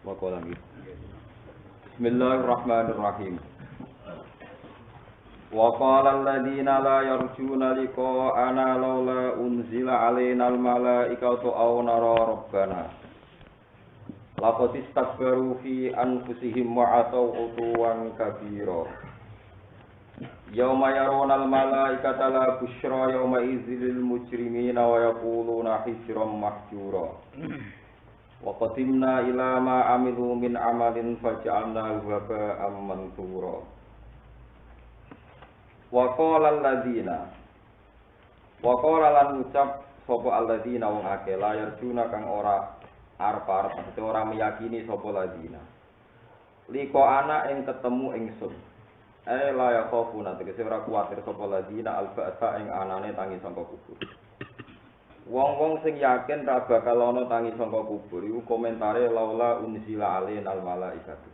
Waqala gitu. Bismillahirrahmanirrahim. Wa qala alladziina la yarjuna liqa'ana laula unzila 'alainal malaa'ikatu aw nara rabbana. Laqad istakbaru fi anfusihim wa 'ataw 'utuwan kabira. Yauma yarawna al-malaa'ikata la busyra yauma idzil mujrimina wa yaquluna hijran mahjura. Wa qadimna ila ma 'amilu min 'amalin faj'alnahu haba'an manthura. Wa qala alladziina wa qala lan ucap sapa alladziina wong akeh layar juna kang ora arep-arep maksudnya ora meyakini sapa alladziina liko ana ing ketemu ingsun la yaqafuna tegese ora kuwatir sapa alladziina al-ba'sa ing anane tangi sangka kubur. Wong-wong sing yakin ra bakal ana tangi sangka kubur iku komentare laula unzila alainal malaikatu.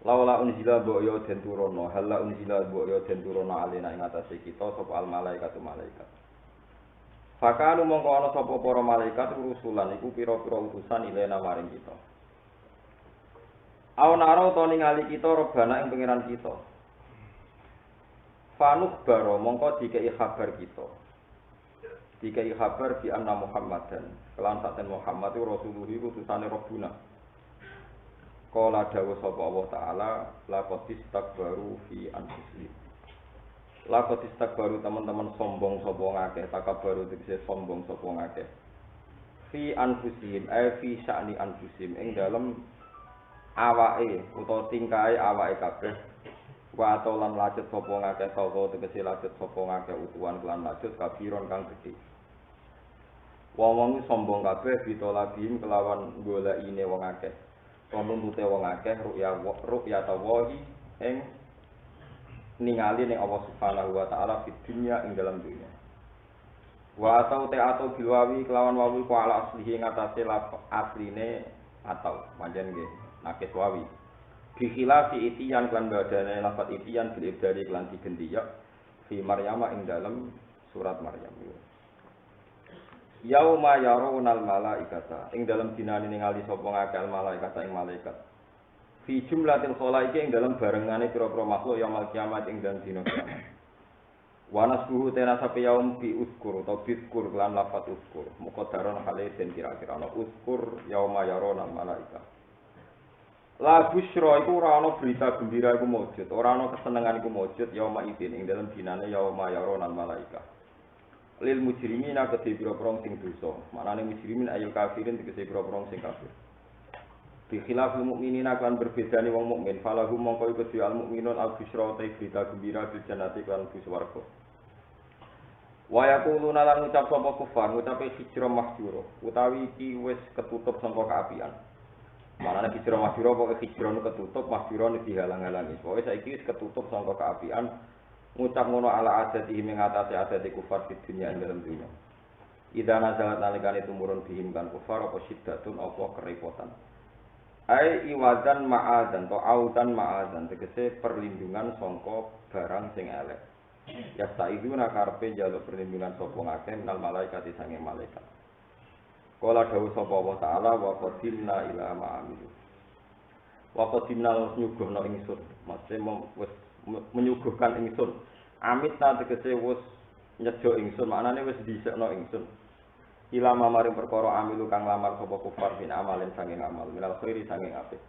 Laula unzila boyo den turono, hala unzila boyo den turono alena ing atase kita sapa al malaikatu malaikat. Fakanu mongko ana sapa para malaikat rusulan iku pira-pira utusan ilena maring kita. Awnaro to ningali kita robana ing pangeran kita. Fanuk baro mongko dikei kabar kita. Dikei kabar bi anna Muhammadan, kelan saten Muhammad iku rasulullah iku utusane Rabbuna. Qala dawu sapa Allah taala laqad istakbaru fi anfusihim. Laqad istakbaru teman-teman sombong sapa ngakeh, takabbaru tegese sombong sapa ngakeh. Fi anfusihim fi sya'ni anfusihim ing dalem awake utawa tingkahe awake kabeh. Wa atolan lajut sapa ngakeh sapa tegese lajut sapa ngakeh utuhan lan lajut kabiron kang gedhe. Wong-wong sombong kabeh bitolabim kelawan golekine wong akeh. Nuntute wong akeh ru'ya tawahi ing ningali ning Allah Subhanahu wa taala di dunya ing dalam dunya. Wa atau ta'atu bilwawi kelawan wawi ku ala aslihi ngatasé asline atau panjen nggih nakis wawi. Bi khilafi itiyan lan badane lafat itiyan bil ibdari lan digenti ya fi Maryam ing dalam surat Maryam. Yauma yarawunal malaikata ing dalam dinane ningali sapa ngakal malaikata ing malaikat fi jumlatil khalaiki ing dalam barengane pira-pira makhluk yaumul kiamat ing dalam dina kiamat wa nasbuhu tena sapi yaum bi uskur atau biskur lan lafat uskur muqaddaron hale den kira-kira ana uskur yauma yarawunal malaika la busyra iku ora ana berita gembira iku mujud ora ana kesenengan iku mujud yauma idin ing dalam dinane yauma yarawunal malaika lil mujrimina kedhe pira-pira sing dosa. Manane mujrimin ayul kafirin tegese pira-pira sing kafir. Bi khilafil mukminina kan berbedane wong mukmin, falahum mongko iku di al mukminun al busyra ta berita gembira bil jannati kan bus warga. Wa yaquluna lan ngucap sapa kufar, ngucape hijra mahjura, utawi iki wis ketutup sangka kaapian. Manane hijra mahjura pokoke hijra ketutup, mahjura dihalang-halangi. Pokoke saiki wis ketutup sangka kaapian. Ngucap ngono ala adati ing atase adati kufar di dunia ing dalam dunia. Idza nazalat nalikane tumurun bihim kan kufar apa syiddatun apa kerepotan. Ai iwadan ma'adan to audan ma'adan tegese perlindungan sangka barang sing elek. Ya saizuna karepe njaluk perlindungan sapa ngakeh minal malaikat sange malaikat. Kala dawuh sapa Allah taala wa qadimna ila ma'amilu. Wa qadimna nyuguhna ingsun, maksude wis menyuguhkan ingsun. Amit ta tegese wis nyejo ingsun, maknane wis dhisikno ingsun. Ilama maring perkara amilu kang lamar sapa kufar bin amalin sanging amal, minal khairi sanging apik.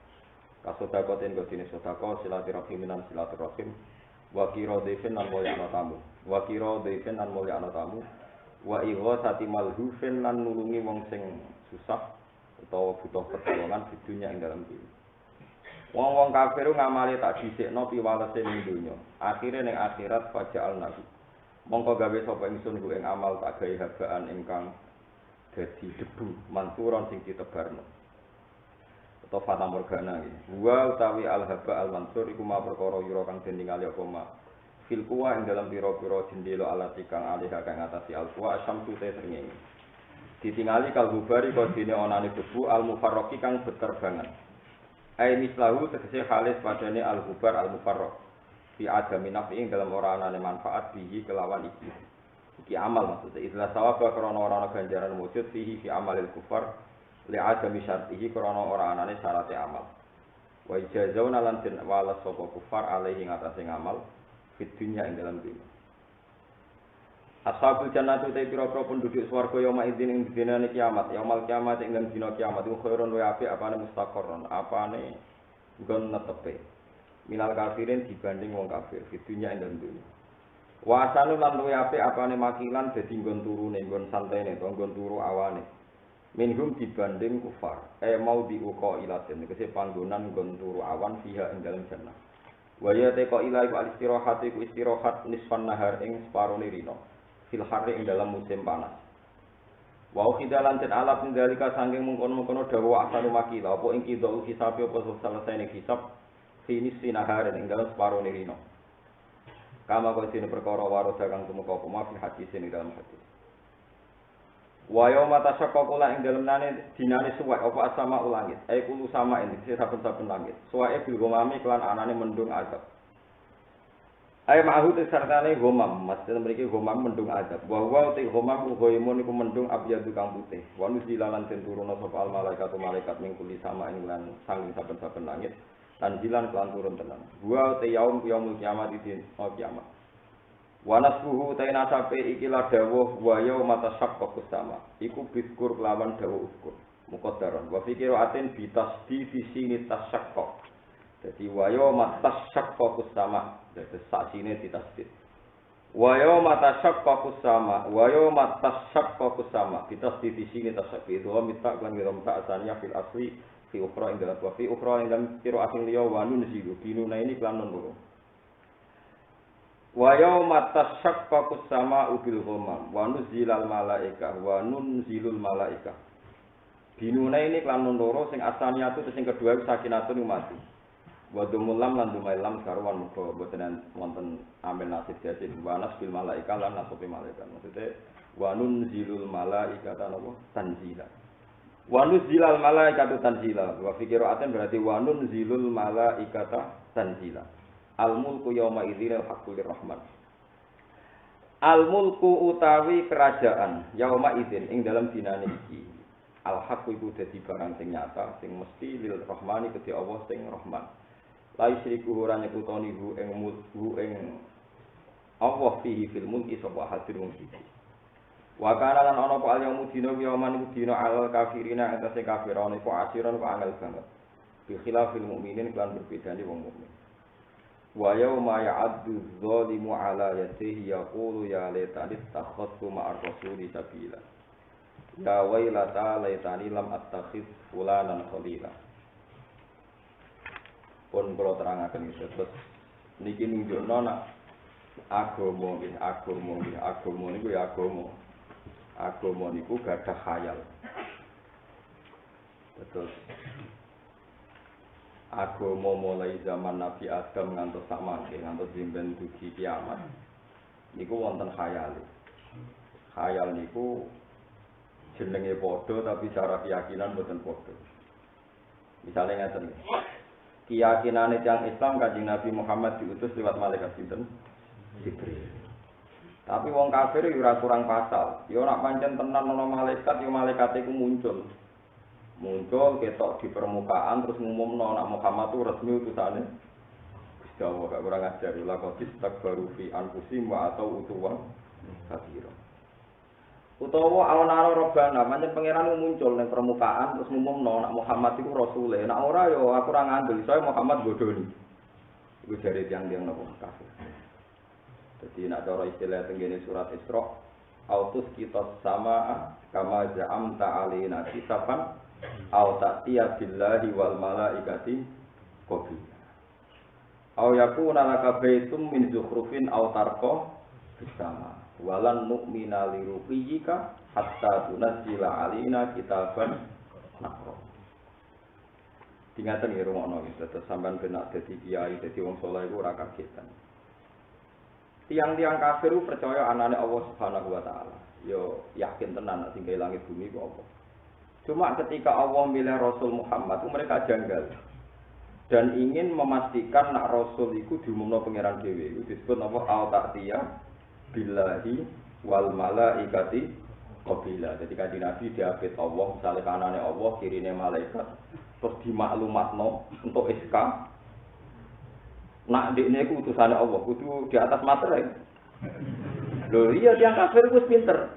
Kasodakoten godine sedekah silaturahim lan silaturahim. Wa qira defen lan mulyana tamu. Wa qira defen lan mulyana tamu. Wa ighasati malhufin lan nulungi wong sing susah utawa butuh pertolongan di dunya ing dalam dunya. Wong-wong kafir ngamali tak dhisikno piwalese ning donya. Akhire ning akhirat faja'al nabi. Mongko gawe sapa ingsun ku ing amal tak gawe habaan ingkang dadi debu manturon sing ditebarno. Atau fata morgana iki. Wa utawi al-haba al-mansur iku ma perkara yura kang den ningali apa ma. Fil kuwa ing dalam pira-pira jendela alati kang alih kang ngatasi al-kuwa syamsu te srengenge. Ditingali kalbubari kodine onane debu al-mufarraqi kang beterbangan. Ai mislahu tegese khalis padane al-hubar al-mufarraq fi adami nafi'in dalam ora anane manfaat bihi kelawan iki. Iki amal maksudnya istilah sawaba krana ora ana ganjaran wujud fihi fi amalil kufar li adami syartihi krana ora anane syarate amal. Wa ijazauna lan den walas sapa kufar alaihi ngatasé ngamal fit dunya ing dalam dunya. Ashabul jannati te pira-pira penduduk swarga yauma idzin ing dinane kiamat, yaumul kiamat ing dalem dina kiamat iku khairun wa apik apane mustaqarron, apane nggon netepe. Minal kafirin dibanding wong kafir fit dunya ing dalem dunya. Wa asanu lan luwe apik apane makilan dadi nggon turune, nggon santene, nggon turu awane. Minhum dibanding kufar, mau diuqa ilatin, kese panggonan nggon turu awan fiha ing dalem jannah. Wa ya te qa ila iku istirahat iku istirahat nisfan nahar ing separone rina. Fil harri ing dalam musim panas. Wa khidalan ten alap ing dalika saking mungkon-mungkon dawa asanu makila apa ing kidau hisab apa selesai hisab finis sinahar ing dalam separone rina. Kama kok sine perkara waroda kang tumeka apa fi hadis ing dalam hadis. Wa yauma tashaqqaqu la ing dalem nane dinane suwek apa asama ulangit. Kulo sama ing saben-saben langit. Suweke bil gomami kelan anane mendung azab. Ma'hud sartane gomam, maksudnya mriki gomam mendung azab. Wa te gomam goimun iku mendung abyadu kang putih. Wa nuzilalan den turuna sapa al malaikatu malaikat ning kuli sama ing lan sanging saben-saben langit. Tanjilan kelan turun tenan. Wa te yaumul kiamat idin kiamat. Wa nasbuhu ta nasabe iki la dawuh wa yauma tashaqqaqus sama. Iku biskur lawan dawuh uskur. Muqaddaron. Wa fikir atin bitasdi fi sini tashaqqaq. Jadi wayo matas syaqqaqus sama, jadi saksine ditasdid. Wayo matas syaqqaqus sama, wayo matas syaqqaqus sama, ditasdid di sini tasdid. Itu minta kan ngirim asalnya fil asli fi ukhra ing dalam fi ukhra ing dalam kira asing liya wa nun zilu dinuna ini kelan nun loro. Wayo matas syaqqaqus sama ubil ghamam wa nuzilal malaika wa nunzilul malaika. Dinuna ini kelan nun loro sing asalnya itu sing kedua sakinatun mati. Wa dumulam lan dumailam sarwan muga boten wonten amil nasib jasid wanas bil malaika lan nasopi malaikat. Maksudnya wa nunzilul malaikata napa tanzila. Wa nunzilal malaikatu tanzila. Wa fi qira'atin berarti wa nunzilul malaikata tanzila. Al mulku yauma idzil haqqul rahman. Al mulku utawi kerajaan yauma idzin ing dalam dinane iki. Al haqqu iku dadi barang sing nyata sing mesti lil rahmani kedhi Allah sing rahman. Lai syiriku ora nyekutoni hu ing Allah fihi fil mulki sapa hadir mung siji. Wa kana lan ana apa al-yaumud dina yaman dina alal kafirina atase kafirane ku asiran ku angel banget. Bi khilafil mukminin kan berbeda ni wong mukmin. Wa yauma ya'addu dzalimu ala yadihi yaqulu ya laitani takhassu ma'ar rasuli sabila. Ya wailata laitani lam attakhidh fulanan khalila. Pun kula terangaken iki terus niki nunjukno nek agama niku ya agama. Agama niku gadah khayal. Betul. Agama mulai zaman Nabi Adam ngantos samangke ngantos dimben dugi kiamat. Niku wonten khayal. Khayal niku jenenge padha tapi cara keyakinan mboten padha. Misale ngaten. Keyakinan yang Islam Kanjeng Nabi Muhammad diutus lewat malaikat sinten? Jibril. Tapi wong kafir yo ora kurang pasal. Yo nek pancen tenan ana malaikat yo malaikate iku muncul. Muncul ketok di permukaan terus ngumumno nek Muhammad itu resmi utusane. Gusti Allah gak kurang ajar lha kok istakbaru fi anfusihim wa atau utuwan kabira. Utawa awana robana, pancen pangeran muncul ning permukaan terus ngumumno nek Muhammad iku rasule. Nek ora yo aku ora ngandel, saya Muhammad bodoni. Iku jare tiyang-tiyang napa kafir. Dadi nek cara istilah tenggene surat Isra, autus kita sama kama ja'amta alina kitaban au ta'tiya billahi wal malaikati qabil. Au yakuna laka baitum min zukhrufin au tarqa fis sama. Walan nu'mina li ruqiyika hatta tunazzila alaina kitaban nakro. Tingatan ya rumono iki terus sampean benak dadi kiai dadi wong saleh iku ora kagetan. Tiang-tiang kafir percaya anane Allah Subhanahu wa taala. Yo yakin tenan nek tinggal langit bumi ku apa. Cuma ketika Allah milih Rasul Muhammad mereka janggal dan ingin memastikan nak Rasul iku diumumno pangeran dhewe. Iku disebut apa al-ta'tiyah billahi wal malaikati Qabila. Jadi kanjeng Nabi diapit Allah, misalnya kanane Allah, kirine malaikat, terus dimaklumatno untuk SK. Nak dekne iku utusane Allah, kudu di atas materai. Lho iya tiyang kafir wis pinter.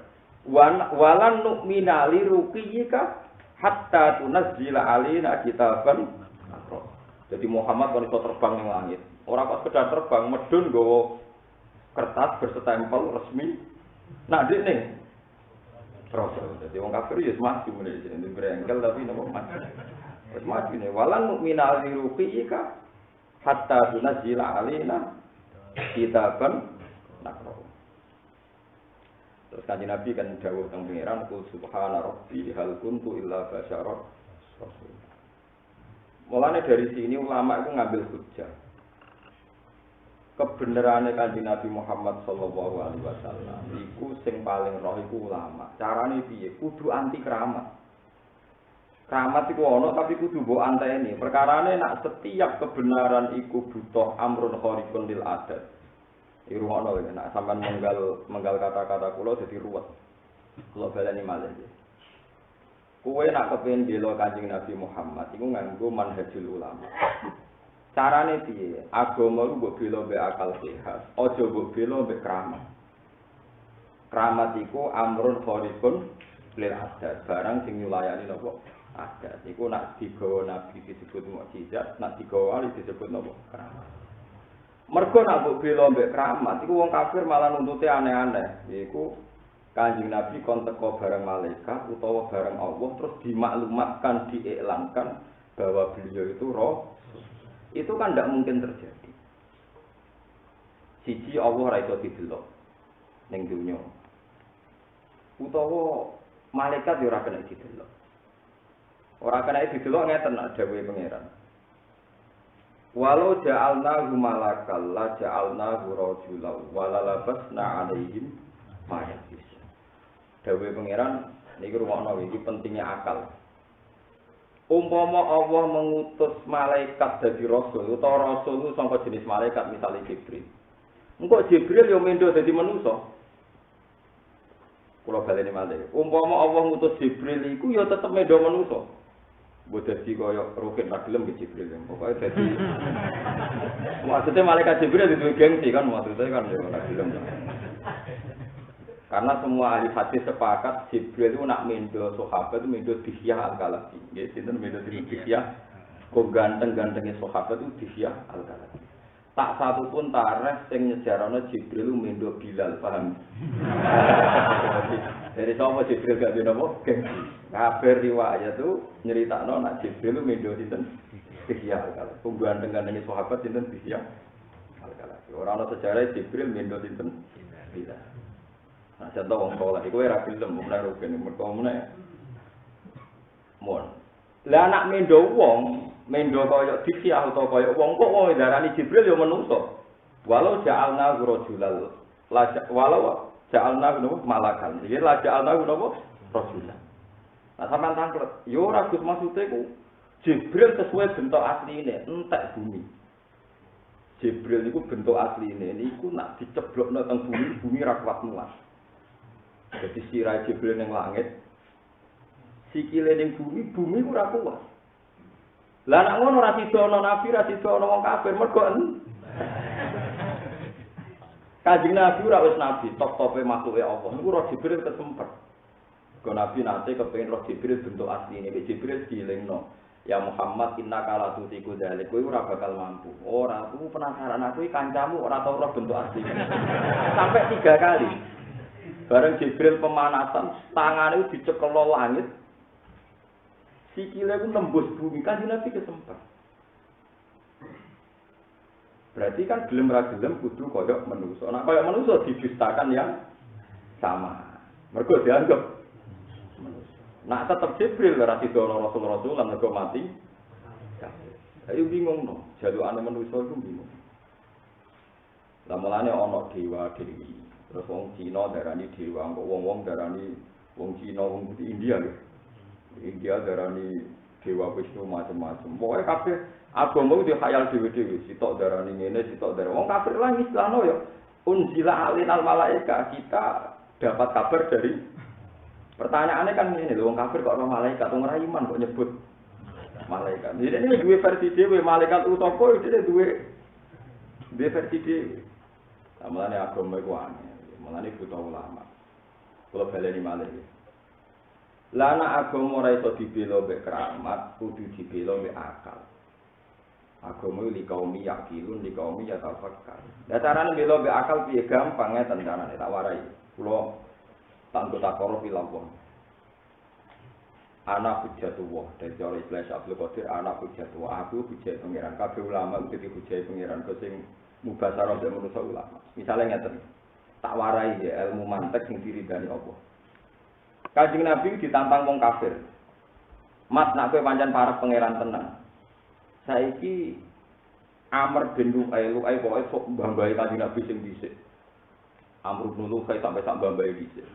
Walan nu'mina li ruqiyika hatta tunazzila alaina kitaban. Jadi Muhammad kan iso terbang ning langit. Ora kok sekedar terbang medun nggawa kertas berstempel resmi. Nak dekne Rasul. Jadi wong kafir ya maju meneh jenenge brengkel tapi napa maju. Wis maju ne walan nu'mina li ruqiyika hatta tunazzila alaina kitaban nakro. Terus kanjeng Nabi kan dawuh teng pangeran kul subhana rabbi hal kuntu illa basyarar rasul. Mulane dari sini ulama itu ngambil hujjah. Kebenarannya kanjeng Nabi Muhammad sallallahu alaihi wasallam iku sing paling roh iku ulama. Carane piye? Kudu anti keramat. Keramat iku ana tapi kudu mbok anteni. Perkarane nak setiap kebenaran iku butuh amrun khariqun lil adat. Iruhono ya, nak sampean menggal kata-kata kula dadi ruwet. Kula baleni malih. Kowe nak kepengin bela Kanjeng Nabi Muhammad iku nganggo manhajul ulama. Carane piye? Agama ku mbok bela mbek akal sehat, aja mbok bela mbek keramat. Keramat iku amrun khariqun lil adat, barang sing nyulayani napa? Adat. Iku nak digawa nabi disebut mukjizat, nak digawa wali disebut napa? Keramat. Mergo nak mbok bela mbek keramat iku wong kafir malah nuntuti aneh-aneh. Iku Kanjeng Nabi kon teko bareng malaikat utawa bareng Allah terus dimaklumatkan, diiklankan bahwa beliau itu roh. Itu kan tidak mungkin terjadi. Siji Allah ora iso didelok ning dunya. Utawa malaikat yo ora kena didelok. Ora kena didelok ngeten nak dawuhe pangeran. Walau ja'alnahu malakal la ja'alnahu rajulan wala labasna 'alaihim ma yalbis. Dawuhe pangeran niki rumakno iki pentingnya akal. Umpama Allah mengutus malaikat dadi rasul utawa rasul itu sangka jenis malaikat misalnya Jibril. Engko Jibril yo mendo dadi manusa. Kula baleni malih. Umpama Allah ngutus Jibril iku yo tetep mendo manusa. Mbok dadi kaya roket ra gelem ke Jibril. Pokoke dadi maksudnya malaikat Jibril itu gengsi kan maksudnya kan ora gelem. Karena semua ahli hadis sepakat Jibril itu nak mendo sahabat itu mendo Dihyah al-Kalabi. Nggih, sinten mendo Dihyah. Kok ganteng-gantenge sahabat itu Dihyah al-Kalabi. Tak satu pun tarikh sing nyejarane Jibril itu mendo Bilal, paham? Dari sapa Jibril gak beda apa? Gengsi. Kabeh riwayat itu nyeritakno nak Jibril itu mendo sinten? Dihyah al-Kalabi. Kok ganteng-gantenge sahabat sinten Dihyah al-Kalabi. Ora ana sejarah Jibril mendo sinten? Bilal. Nah, contoh wong saleh iku ora gelem mulai rugen mergo meneh. Mon. Lah anak mendo wong, mendo kaya Dihyah utawa kaya wong kok wong darani Jibril ya menungso. Walau ja'alna rajulal walau ja'alna malakan. Iki la ja'alna rajulan. Nah, sampean tanglet, yo ora Gus maksude ku Jibril sesuai bentuk asline entek bumi. Jibril niku bentuk asline niku nak diceblokno teng bumi ra kuat muat. Jadi sirah Jibril ning langit, sikile ning bumi ora kuat. Lah nek ngono ora sida ana nabi, ora sida ana wong kafir mergo Kanjeng Nabi ora wis nabi, top-tope makhluke Allah. Niku roh Jibril kesempet. Kok nabi nate kepengin roh Jibril bentuk asline, Jibril dielingno. Ya Muhammad innaka la tutiku dzalik, kowe ora bakal mampu. Ora, aku penasaran aku iki kancamu ora tau roh bentuk asline. Sampai 3 kali. Bareng Jibril pemanasan, tangannya itu dicekel langit, sikile itu tembus bumi, kan Nabi kesempet. Berarti kan gelem-ra-gelem kudu koyok manusa. Nah koyok manusa didustakan yang sama. Mergo dianggap manusa. Nah tetap Jibril ora sidono Rasul-rasul lan mergo mati. Ayo bingung no, jalukane manusa itu bingung. Lah mulane ana dewa-dewi. Terus wong Cina darani dewa, kok wong-wong darani wong Cina, wong India lho. India darani dewa Wisnu macam-macam. Pokoke kabeh agama itu khayal dhewe-dhewe, sitok darani ngene, sitok darani. Wong kafir lah istilahno ya unzila alinal malaika, kita dapat kabar dari Pertanyaannya kan ini lho, wong kafir kok ora malaikat, wong ora iman kok nyebut malaikat. Jadi ini dua versi dhewe, malaikat utapa iki dua versi dhewe. Mulane agama iku aneh, mulane butuh ulama. Kula baleni malih. Lah nek agama ora iso dibela mek keramat, kudu dibela mek akal. Agama iki kaum yakilun, kaum yatafakkar. Lah carane bela mek akal piye gampang ngeten carane tak warai. Kula tanpa takoro filawon. Anak hujatullah dari cara istilah Abdul Qadir anak hujatullah aku hujat pengiran kabeh ulama udah hujat pengiran ke sing mubasarah dan manusa ulama misalnya ngeten tak warai ya ilmu mantek sing diridani Allah Kanjeng Nabi ditantang wong kafir Mas nak kowe pancen parek pengiran tenan saiki Amr bin Lu'ay pokoke sok mbambahi Kanjeng Nabi sing dhisik Amr bin Lu'ay sampai sak mbambahi dhisik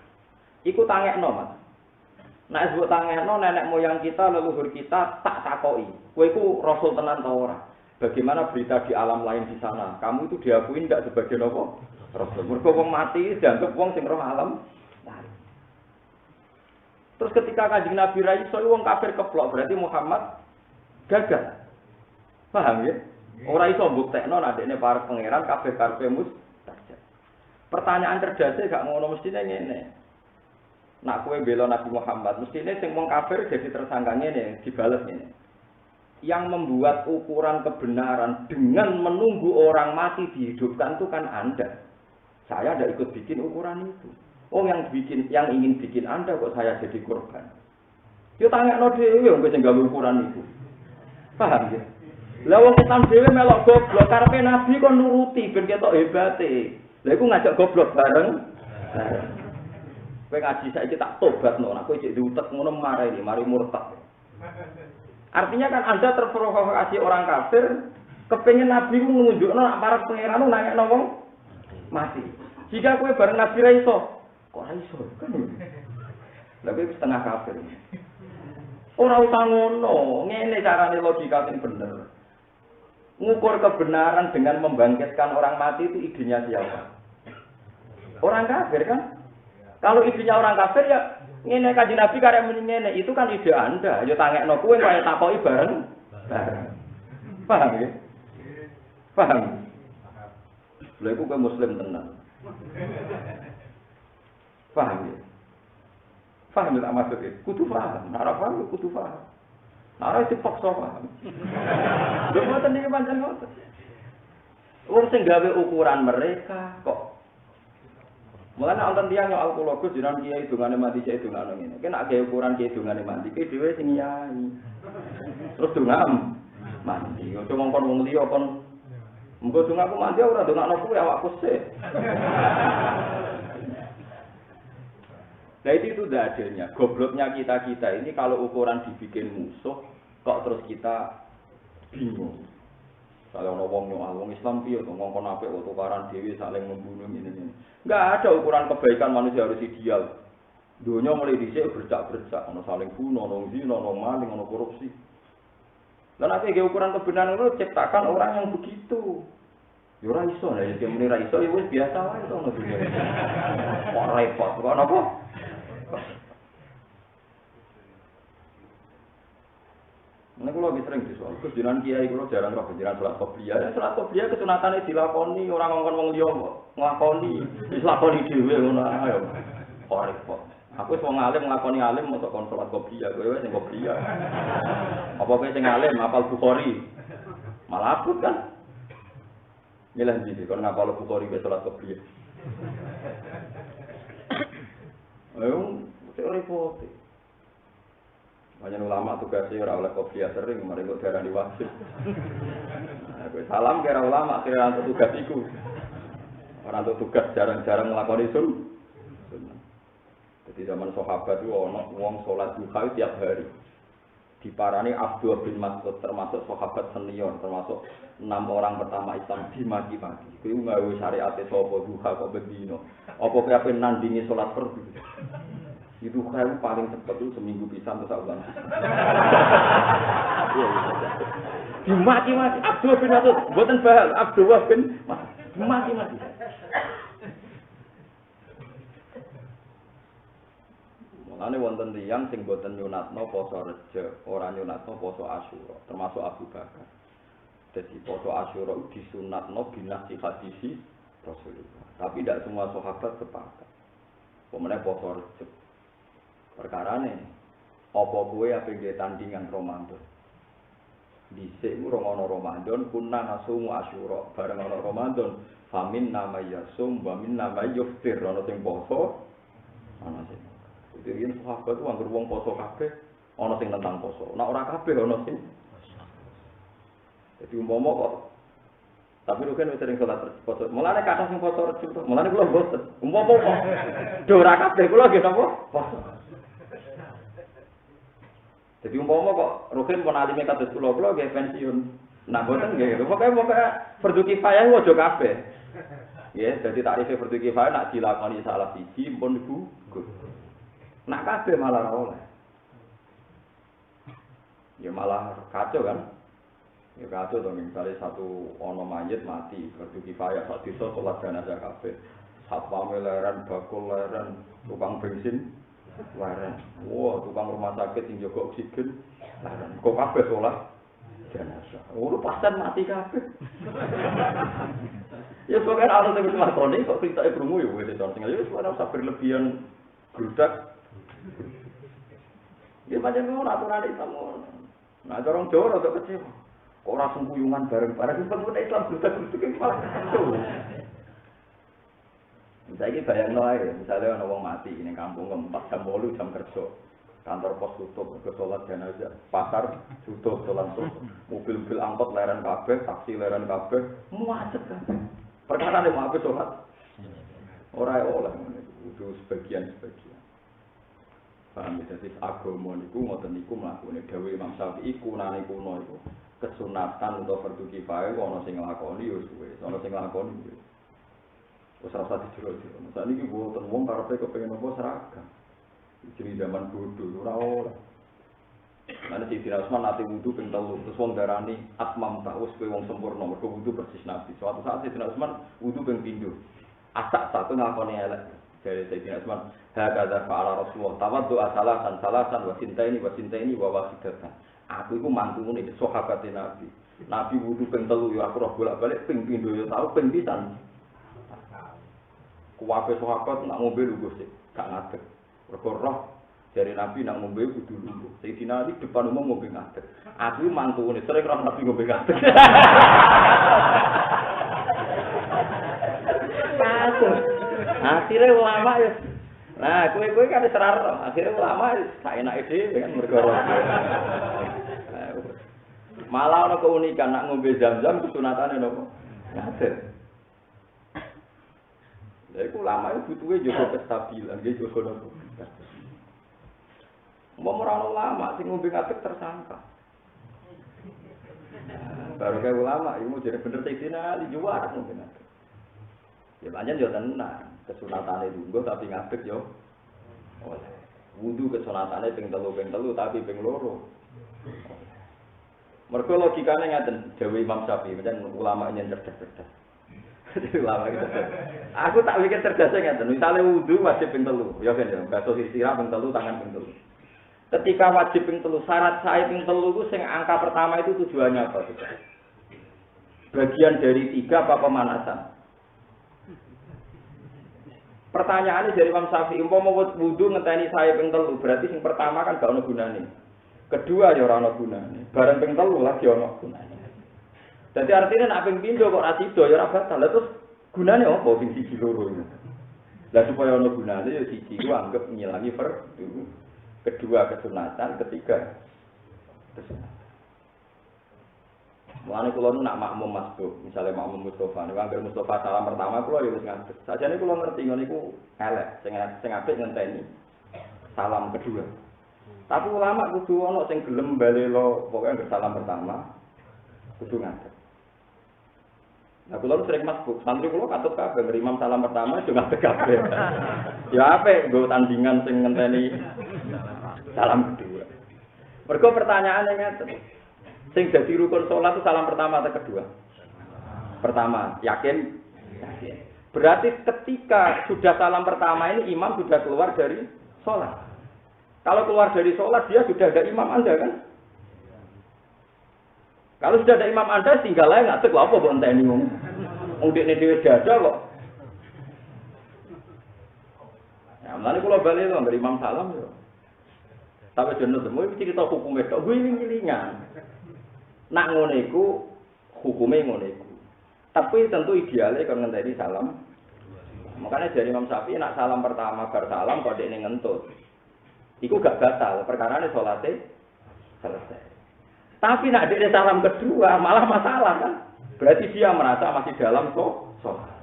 iku tangekno Mas. Nek sebut tangekno nenek moyang kita, leluhur kita tak takoki. Kowe iku rasul tenan ta ora? Bagaimana berita di alam lain di sana? Kamu itu diakui ndak sebagai apa? Rasul. Mergo wong mati dianggap wong sing roh alam lain. Terus ketika Kanjeng Nabi ra iso wong kafir keplok, berarti Muhammad gagal. Paham ya? Ora iso mbuktekno nek dekne para pangeran kabeh karepe mustajab. Pertanyaan cerdasnya gak ngono mestine ngene. Nak kowe bela Nabi Muhammad, mestine sing wong kafir jadi tersangka ngene, dibales ngene. Yang membuat ukuran kebenaran dengan menunggu orang mati dihidupkan itu kan Anda. Saya tidak ikut bikin ukuran itu. Oh yang ingin bikin Anda kok saya jadi korban. Yo tangekno dhewe wong sing gawe ukuran itu. Paham ya? Lah wong Islam dhewe melok goblok karepe Nabi kon nuruti ben ketok hebate. Lah iku ngajak goblok bareng. Kowe ngaji saiki tak tobatno, nek kowe cek diutek ngono mari murtad. Artinya kan Anda terprovokasi orang kafir, kepengin Nabi ku nunjukno nek para pangeran nangekno wong mati. Jika kowe bareng Nabi ra iso, kok ra iso kan. Lah kowe setengah kafir. Ora usah ngono, ngene carane logika sing bener. Ngukur kebenaran dengan membangkitkan orang mati itu idenya siapa? Orang kafir kan? Kalau idenya orang kafir ya ngene Kanjeng Nabi karek muni ngene, itu kan ide Anda. Ya tangekno kowe kaya takoki bareng. Paham ya? Paham. Lha iku kowe muslim tenan. Paham ya? Paham tak maksud itu? Kudu paham. Nek ora paham kudu paham. Nek ora dipaksa paham. Lha mboten iki pancen ngoten. Wong sing gawe ukuran mereka kok mulane wonten tiyang yo alkologus jenengan kiai dongane mati sik dongane ngene. Ki nek gawe ukuran kiai dongane mati ki dhewe sing nyai. Terus dongam mati. Ojo ngongkon wong liya kon engko dongaku mati ora dongakno kuwi awakku sik. Nah itu udah adanya. Gobloknya kita ini kalau ukuran dibikin musuh kok terus kita bingung. Kalau ngomong wong Islam piye to ngongkon apik kok tukaran dhewe saling membunuh ini. Enggak ada ukuran kebaikan manusia harus ideal. Dunia mulai dhisik bercak-bercak, ono saling bunuh, ono zina, ono maling, ono korupsi. Dan nek ukuran kebenaran itu ciptakan orang yang begitu. Ya ora iso, nek iki muni ra iso ya wis biasa wae to ono dunia. Kok repot, kok napa? Nek kula wis sering disoal, terus jenengan kiai kula jarang roh jenengan salat qobliyah. Ya salat qobliyah kesunatane dilakoni, ora ngongkon wong liya kok nglakoni. Wis lakoni dhewe ngono ae. Kok repot. Aku wis wong alim nglakoni alim mosok kon salat qobliyah, kowe wis sing qobliyah. Apa kowe sing alim hafal Bukhari? Malah abot kan. Milih ndi kon ngapal Bukhari wis salat qobliyah. Ayo, kok repot. Banyak ulama tugasnya ora oleh kopiah sering, mari kok darani wajib. Salam kira ulama kira untuk tugas iku. Ora untuk tugas jarang-jarang nglakoni sunnah. Jadi zaman sahabat itu ono wong salat duha tiap hari. Diparani Abdul bin Mas'ud termasuk sahabat senior, termasuk 6 orang pertama Islam dimaki-maki. Kuwi nggawe syariate sapa duha kok bendino. Apa kowe ape nandingi salat fardu? Itu kan paling cepat itu seminggu pisan terus ulang. Dimaki-maki Abdul bin Mas'ud, mboten bahal Abdul bin Mas'ud. Dimaki-maki. Mulane wonten tiyang sing boten nyunatno poso Rejab, ora nyunatno poso Asyura, termasuk Abu Bakar. Jadi poso Asyura disunatno binasi hadisi Rasulullah. Tapi tidak semua sahabat sepakat. Pemenang poso Rejab. Perkarane apa kowe ape nggih tandingan Ramadan. Dhisik urung ana Ramadan kunna nasumu Asyura, bareng ana Ramadan famin nama yasum wa min nama yuftir ana sing poso ana sing. Jadi sahabat ku anggere wong poso kabeh ana sing tentang poso. Nek ora kabeh ana sing. Jadi umpama kok tapi lu kan sering sholat poso. Mulane kathah sing poso Rejab. Mulane kula mboten. Umpama kok do ora kabeh kula nggih napa? Poso. Jadi umpama kok Rukin pun alime kados kula nggih pensiun. Nah mboten nggih. Pokoke fardu kifayah aja kabeh. Ya, jadi takrife fardu kifayah nak dilakoni salah siji pun gugur. Nak kabeh malah ora oleh. Ya malah kacau kan? Ya kacau to misalnya satu ono mayit mati fardu kifayah sak desa salat jenazah kabeh. Satpame leren, bakul leren, tukang bensin leren. Wah, tukang rumah sakit sing jaga oksigen leren. Kok kabeh salat jenazah. Ora pasien mati kabeh. Ya pokoknya ana sing lakoni kok critake krungu ya wis sing ya wis ora usah berlebihan grudak. Ya pancen ngono aturan Islam ngono. Nah, orang Jawa rada kecewa. Kok ora sungkuyungan bareng-bareng pengguna Islam grudak-gruduk iki malah kacau. Saiki bayangno ae, misale ana wong mati ning kampung 4 jam 8 jam kerja. Kantor pos tutup, ke sholat jenazah, pasar tutup, sholat tutup, mobil-mobil angkot leren kabeh, taksi leren kabeh, macet kabeh. Perkara nek mau sholat, ora oleh itu sebagian. Paham ya, jadi agama niku ngoten niku mlakune dawuh Imam Syafi'i kunane kuno iku kesunatan utawa fardu kifayah ana sing nglakoni ya suwe, ana sing nglakoni wis. Wis ora usah dijero-jero. Sakniki mboten wong karepe kepengin apa seragam. Jadi zaman bodoh ora oleh. Lan Sayyidina Utsman nate wudu ping 3 terus wong darani atmam tak wis kowe wong sempurna mergo wudu persis Nabi. Suatu saat Sayyidina Utsman wudu ping 3. Asak satu ngakoni elek. Dari Sayyidina Utsman hakadza fa'ala Rasulullah tawaddu salasan wa sintaini wa wahidatan. Aku iku mantune sahabat Nabi. Nabi wudu ping 3 ya aku roh bolak-balik ping 7 ya tau ping 7. Kuwabe sahabat nak ngombe lungguh sik, gak ngadeg. Mergo roh dari Nabi nak ngombe kudu lungguh. Sayyidina Ali depan umum ngombe ngadeg. Aku mantune sering roh Nabi ngombe ngadeg. Akhirnya ulama ya. Nah, kowe kan seraro. Akhirnya ulama sak enake dhewe kan mergo roh. Malah ana keunikan nak ngombe Zam-Zam kesunatane napa? Ngadeg. Lha iku ulama itu butuhe jaga kestabilan, nggih jaga nopo. Wong ora ulama sing ngombe ngadeg tersangka. Baru kayak ulama, iku jadi bener Sayyidina Ali juara ngombe ngadeg. Ya pancen yo tenan, kesunatane lungguh tapi ngadeg yo. Wudu kesunatane ping 3 tapi ping 2. Mergo logikane ngaten, dawuh Imam Syafi'i, pancen ulama yen cerdas-cerdas. Ulama gitu. Aku tak pikir cerdasnya ngaten. Misale wudu wajib ping 3, ya kan ya, basuh sirah ping 3, tangan ping 3. Ketika wajib ping 3, syarat sae ping 3 itu sing angka pertama itu tujuannya apa? Bagian dari 3 apa pemanasan? Pertanyaannya dari Imam Syafi'i, umpama wudu ngenteni sae ping 3, berarti sing pertama kan gak ono gunane. Kedua ya ora ono gunane. Bareng ping 3 lagi ono gunane. Jadi artinya nak ping pindho kok ora sida ya ora batal. Lah terus gunane apa ping 1 loro ini? Lah supaya ono gunane ya siji ku anggap ngilangi fardu. Kedua kesunatan, ketiga kesunatan. Mulane kula nak makmum masbuk, misalnya makmum Mustofa, nek anggere Mustofa salam pertama kula ya wis ngadeg. Sajane kula ngerti ngono iku elek, sing apik ngenteni salam kedua. Tapi ulama kudu ana sing gelem balelo pokoke anggere salam pertama kudu ngadeg. Nah, kula sering masbuk, santri kula katut kabeh ngrimam salam pertama yo ngadeg kabeh. Ya apik nggo tandingan sing ngenteni salam kedua. Mergo pertanyaane ngeten. Sing dadi rukun salat itu salam pertama atau kedua? Pertama, yakin? Yakin. Berarti ketika sudah salam pertama ini imam sudah keluar dari salat. Kalau keluar dari sholat dia sudah ada imam Anda kan? Kalau sudah ada imam Anda tinggal aja nggak apa kok enteni ngomong. Wong dekne dhewe dada kok. Ya, mulane kula bali lho dari Imam Salam yo. Tapi jeneng temu iki cerita hukume tok wiling-wilingan. Nak ngono iku hukume ngono iku. Tapi tentu idealnya kalau ngenteni salam. Makanya dari Imam Syafi'i nak salam pertama bar salam kok dekne ngentut. Iku gak batal, perkarane salate selesai. Tapi nak dekne salam kedua malah masalah kan? Berarti dia merasa masih dalam sholat.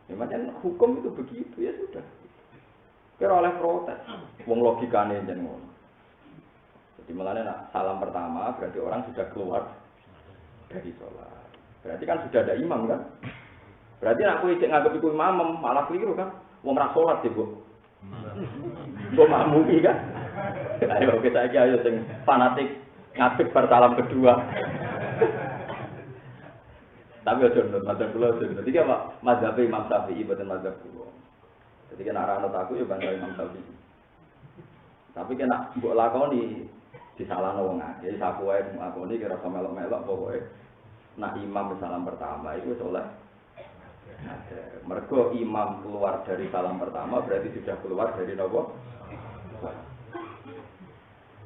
Ya, macam hukum itu begitu ya sudah. Kira oleh protes. Wong logikane jen ngono. Jadi mulane nak salam pertama berarti orang sudah keluar dari sholat. Berarti kan sudah ada imam kan? Berarti nak kowe cek nganggep iku imam malah keliru kan? Wong ra sholat ya, Bu. Kok makmum kan? Ayo kita iki ayo sing fanatik ngadeg bar salam kedua. Tapi aja nurut mazhab kula aja. Dadi apa? Mazhab Imam Syafi'i boten mazhab kula. Jadi kan arah anut aku ya bangga Imam Syafi'i. Tapi kena mbok lakoni disalahno wong akeh. Saku wae ngakoni kira sama melok-melok pokoke. Nak imam salam pertama itu soleh. Mergo imam keluar dari salam pertama berarti sudah keluar dari nopo?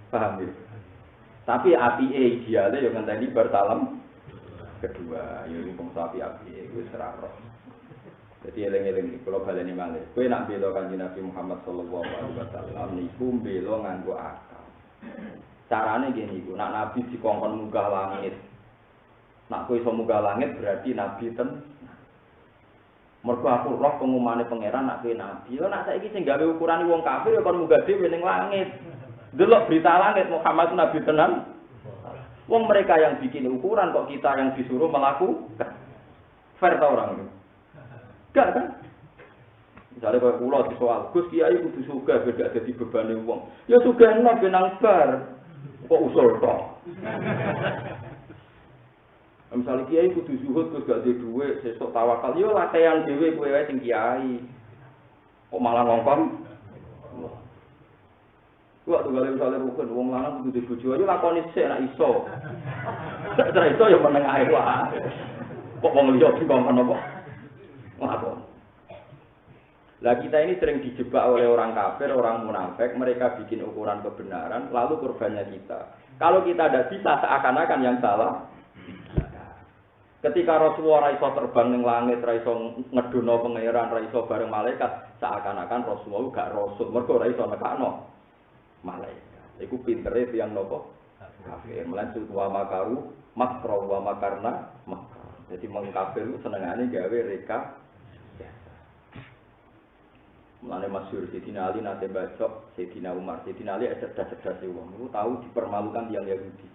Paham ya? Tapi apike ideale yo ngenteni bar salam kedua, yo wong sapi apike wis ora roh. Dadi eling-eling kula baleni malih. Kowe nak bela Kanjeng Nabi Muhammad sallallahu alaihi wasallam niku bela nganggo akal. Carane ngene iku, nak nabi dikongkon munggah langit. Nak kowe iso munggah langit berarti nabi ten. Mergo aku roh pengumumane pangeran nak kowe nabi. Lha nak saiki sing gawe ukuran wong kafir ya kon munggah dhewe ning langit. Delok berita langit Muhammad nabi tenan. Wong mereka yang bikin ukuran kok kita yang disuruh melakukan. Fair ta orang itu? Enggak kan? Misalnya kalau pulau di soal, Gus Kiai kudu sugih beda jadi bebane wong. Ya sugihno benang bar. Kok usul tok. Misalnya Kiai kudu zuhud Gus gak duwe dhuwit, sesuk tawakal. Ya latihan dhewe kowe wae sing kiai. Kok malah ngongkon? Wah, tuh kalau misalnya bukan uang lanang kudu dibojo aja lakoni sik nek iso. Nek iso ya meneng ae wae. Kok wong liya dikongkon apa? Lakon. Lah kita ini sering dijebak oleh orang kafir, orang munafik, mereka bikin ukuran kebenaran, lalu korbannya kita. Kalau kita tidak bisa seakan-akan yang salah. Ketika Rasulullah iso terbang ning langit, ra iso ngedono pangeran, ra iso bareng malaikat, seakan-akan Rasulullah gak rasul, mergo ra iso nekakno malaikat. Iku pintere tiyang napa? Kafir. Melanjut wa makaru makro wa makarna makro. Jadi mengkafir itu senengane gawe reka. Mulane masyhur Sayyidina Ali nate bacok Sayyidina Umar. Sayyidina Ali cerdas-cerdas wong. Niku tahu dipermalukan tiyang Yahudi.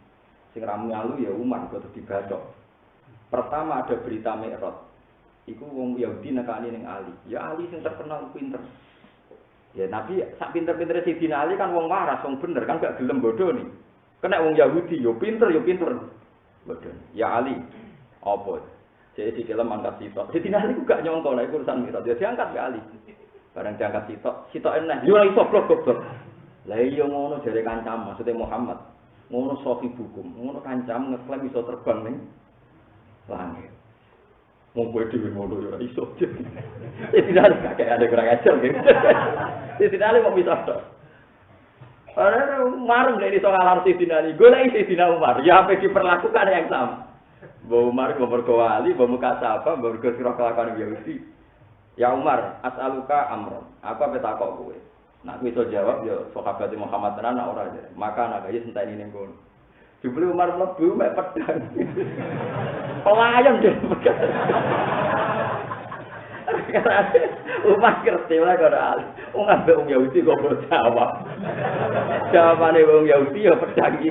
Sing ra ngalu ya Umar kok dibacok. Pertama ada berita Mi'raj. Iku wong Yahudi nekani ning Ali. Ya Ali sing terkenal pinter. Ya Nabi sak pinter-pintere Sayyidina Ali kan wong waras, wong bener kan gak gelem bodoh nih. Kena wong Yahudi yo pinter. Bodoh. Ya Ali. Apa? Jadi dikelem angkat sitok. Sayyidina Ali ku gak nyongko nek urusan Mi'raj. Ya diangkat ya Ali. Barang diangkat sitok enak. Yo ora iso goblok. Lah iya ngono jare kancam maksudnya Muhammad. Ngono sofi hukum. Ngono kancam ngeklaim iso terbang ning langit. Mau gue dhewe ngono yo ora iso. Tidak ada kayak ada kurang ajar gitu. Tidak ada mau bisa tok. Ora marung nek iso ngalar Sayyidina Ali. Golek Sayyidina Umar. Ya apa diperlakukan yang sama. Mbok Umar mergo wali, mbok muka sapa, mbok mergo sira kelakuan Yahudi. Ya Umar, as'aluka amron. Apa petakok kowe? Nak kowe iso jawab ya sahabat Muhammad tenan ora aja. Maka nak ya senteni ning kono. Jebule Umar mlebu mek pedang. Pelayang deh. Umar kerti lah karo Ali. Wong ambek wong Yahudi kok ora jawab. Jawabane wong Yahudi ya pedang iki.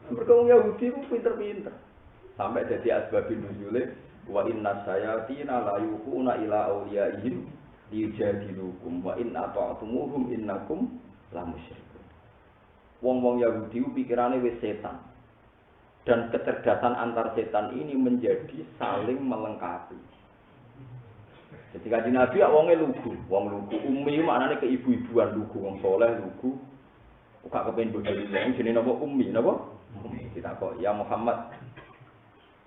Mereka Yahudi itu pinter-pinter. Sampai jadi asbabun nuzule wa inna sayatina la yuquna ila awliyaihim liyujadilukum wa in ata'tumuhum innakum la musyrikun. Wong-wong Yahudi pikirane wis setan. Dan kecerdasan antar setan ini menjadi saling melengkapi. Jadi Kanjeng Nabi wonge lugu, wong lugu ummi maknane keibu-ibuan lugu, wong saleh lugu. Gak kepen bojo wong jenenge napa ummi, napa? Kita kok ya Muhammad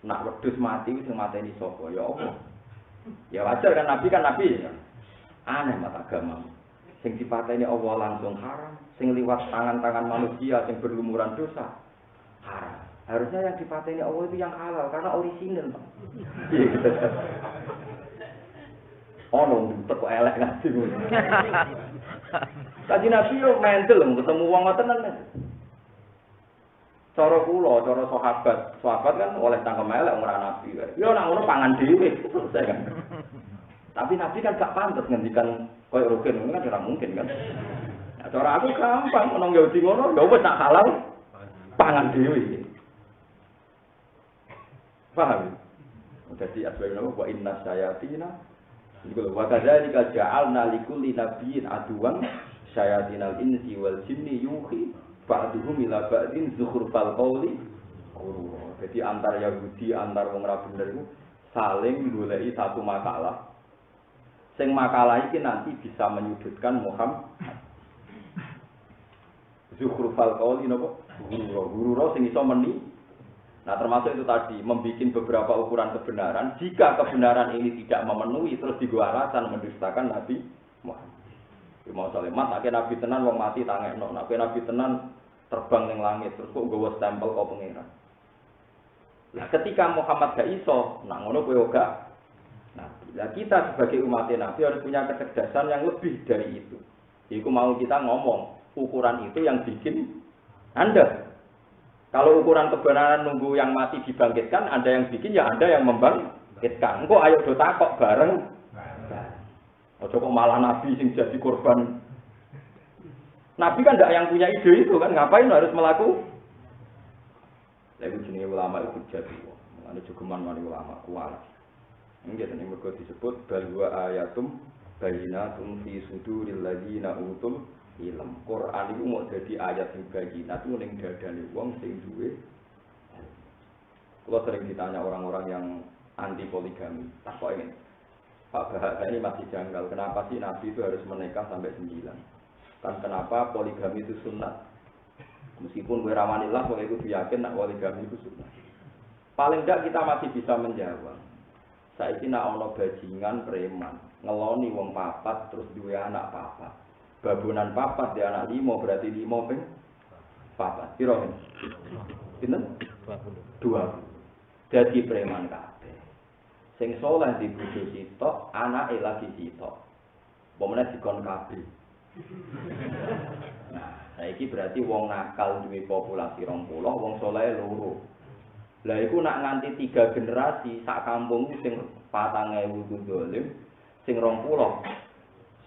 nak wedhus mati sing mateni sapa? Ya apa? Ya wajar kan Nabi ya. Aneh mata agama. Sing dipateni Allah langsung haram, sing liwat tangan-tangan manusia sing berlumuran dosa haram. Harusnya yang dipateni Allah itu yang halal karena orisinal, Pak. Ono teko elek ngaji ngono. Kanjeng Nabi yo mentel ketemu wong ngoten tenan. Cara kula, cara sahabat kan oleh tangkem elek ora nabi. Yo nek ngono pangan dhewe, selesai kan. Tapi Nabi kan gak pantes ngendikan koyo rugen ngono kan ora mungkin kan. Nah, cara aku gampang menong Yahudi ngono, ya wis tak halal pangan dhewe. Paham? Jadi asbabnya wa inna syayatina iku wa kadzalika ja'alna likulli nabiyyin aduwan syayatinal insi wal jinni yuhi ba'duhum ila ba'din zukhrufal qawli. Jadi antar Yahudi antar wong ra bener iku saling goleki satu makalah. Sing makalah iki nanti bisa menyudutkan Muhammad. Zukhrufal qawli napa? Guru sing iso meni. Nah termasuk itu tadi, membuat beberapa ukuran kebenaran. Jika kebenaran ini tidak memenuhi, terus digawa alasan mendustakan Nabi Muhammad. Mau salemat, akhirnya Nabi tenan, wong mati tangekno. Akhirnya Nabi tenan terbang ning langit, terus kok gawa stempel kok pengiran. Nah ketika Muhammad gak iso, nak ngono kowe gak. Nah, kita sebagai umat Nabi harus punya kecerdasan yang lebih dari itu. Iku mau kita ngomong, ukuran itu yang bikin Anda. Kalau ukuran kebenaran nunggu yang mati dibangkitkan, ada yang bikin, ya ada yang membangkitkan. Engko ayo do takok bareng. Ojo kok malah Nabi sing jadi korban. Nabi kan ndak yang punya ide itu kan, ngapain harus melakukan? Lha jenenge ulama itu jadi. Ada jogeman wali ulama kuat. Nggih tenan mergo disebut balwa ayatum bayyinatum fi suduril ladzina utul ilm. Quran itu mau jadi ayat yang bayinat itu ning dadane wong sing duwe. Kalau sering ditanya orang-orang yang anti poligami, tak kok ini Pak Bahasa ini masih janggal. Kenapa sih Nabi itu harus menikah sampai 9? Kan kenapa poligami itu sunnah? Meskipun gue rawanillah, gue itu yakin nak poligami itu sunnah. Paling enggak kita masih bisa menjawab. Saiki nak ono bajingan preman, ngeloni wong papat terus duwe anak papat. Babunan papat dia anak 5 berarti 5 ping papat. Piro men? Pinten? 20. Dadi preman kabeh. Sing saleh di bojo sitok, anake lagi sitok. Pomene dikon kabeh. Nah, saiki berarti wong nakal duwe populasi 20, wong saleh loro. Lah iku nak nganti 3 generasi sak kampung sing 4.000 ku dolim, sing 20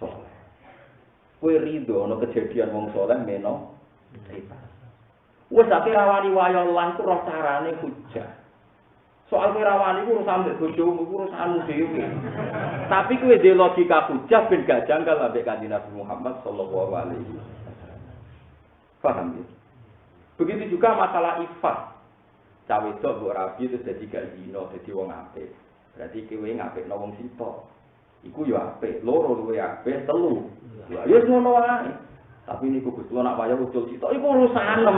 saleh. Kowe rido ana kejadian wong saleh meno cerita. Wes sak rawani wayo lan ku roh carane hujah. Soal kowe rawani ku urus ambek bojomu ku urusanmu dhewe. Tapi kowe dhe logika hujah ben gak janggal ambek Kanjeng Nabi Muhammad sallallahu alaihi wasallam. Paham ya? Begitu juga masalah ifat. Cawe wedok mbok rabi terus dadi gak zina, dadi wong apik. Berarti kowe ngapikno wong sitok. Iku yo apik, loro luwe apik, telu. Ya wis ngono wae. Tapi niku Gusti nak wayah ucul sitok iku urusanem.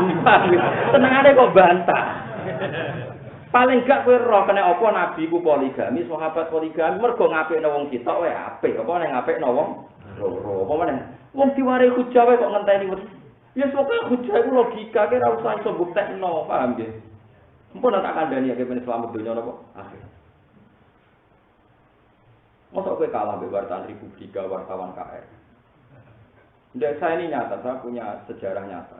Tenangane kok bantah. Paling gak kowe roh kena apa nabi ku poligami, sahabat poligami mergo ngapikno wong sitok wae apik. Apa nek ngapikno wong loro. Apa meneh? Wong diwari hujah wae kok ngenteni wis. Ya pokoke hujah iku logika ke ora usah iso buktekno, paham nggih? Mumpun tak kandhani ya ben selamat donya napa? Akhir. Masa kowe kalah mbek wartawan Republika, wartawan KR. Ndak, saya ini nyata, saya punya sejarah nyata.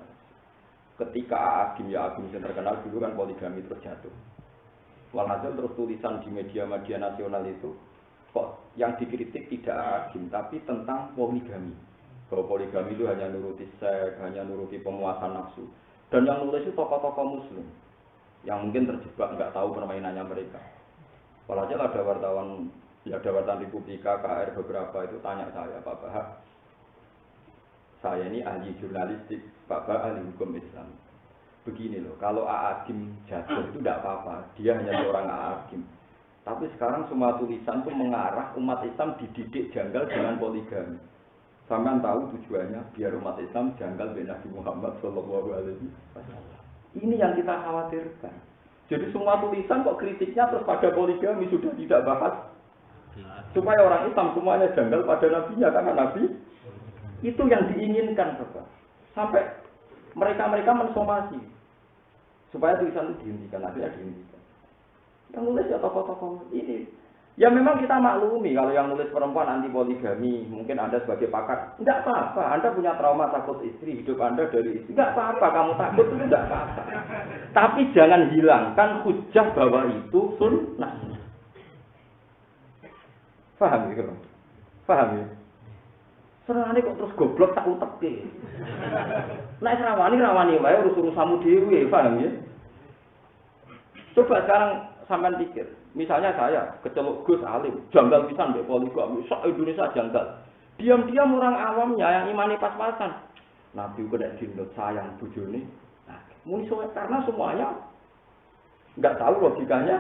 Ketika Agim yang terkenal dulu kan poligami terus jatuh. Walhasil terus tulisan di media-media nasional itu kok yang dikritik tidak Agim tapi tentang poligami. Bahwa poligami itu hanya nuruti seks, hanya nuruti pemuasan nafsu. Dan yang nulis itu tokoh-tokoh muslim yang mungkin terjebak nggak tahu permainannya mereka. Walhasil ada wartawan Republika KR beberapa itu tanya saya, Pak Bahak, saya ini ahli jurnalistik, Pak Bahak ahli hukum Islam. begini loh, kalau A'agim jatuh itu tidak apa-apa, dia hanya seorang A'agim. Tapi sekarang semua tulisan itu mengarah umat Islam dididik janggal dengan poligami. Sampean tahu tujuannya biar umat Islam janggal dengan Nabi Muhammad Shallallahu Alaihi Wasallam. Ini yang kita khawatirkan. Jadi semua tulisan kok kritiknya terus pada poligami sudah tidak bahas. Supaya orang Islam semuanya janggal pada nabinya karena nabi itu yang diinginkan, Bapak. Sampai mereka mensomasi supaya tulisan itu dihentikan, akhirnya dihentikan. Yang nulis ya tokoh-tokoh ini. Ya memang kita maklumi kalau yang nulis perempuan anti poligami, mungkin Anda sebagai pakar, enggak apa-apa. Anda punya trauma takut istri, hidup Anda dari istri, enggak apa-apa. Kamu takut itu enggak apa-apa. Tapi jangan hilangkan hujah bahwa itu sunnah. Paham ya, Bang? Paham ya? Serane kok terus goblok tak uteke. Nek rawani wae urus-urusanmu dhewe, paham ya? Coba sekarang sampean pikir, misalnya saya keceluk Gus Alim, janggal pisan mbek poligami, sak Indonesia janggal. Diam-diam orang awamnya yang imane pas-pasan. Nabi kena dindut sayang bojone. Nah, muni karena semuanya enggak tahu logikanya.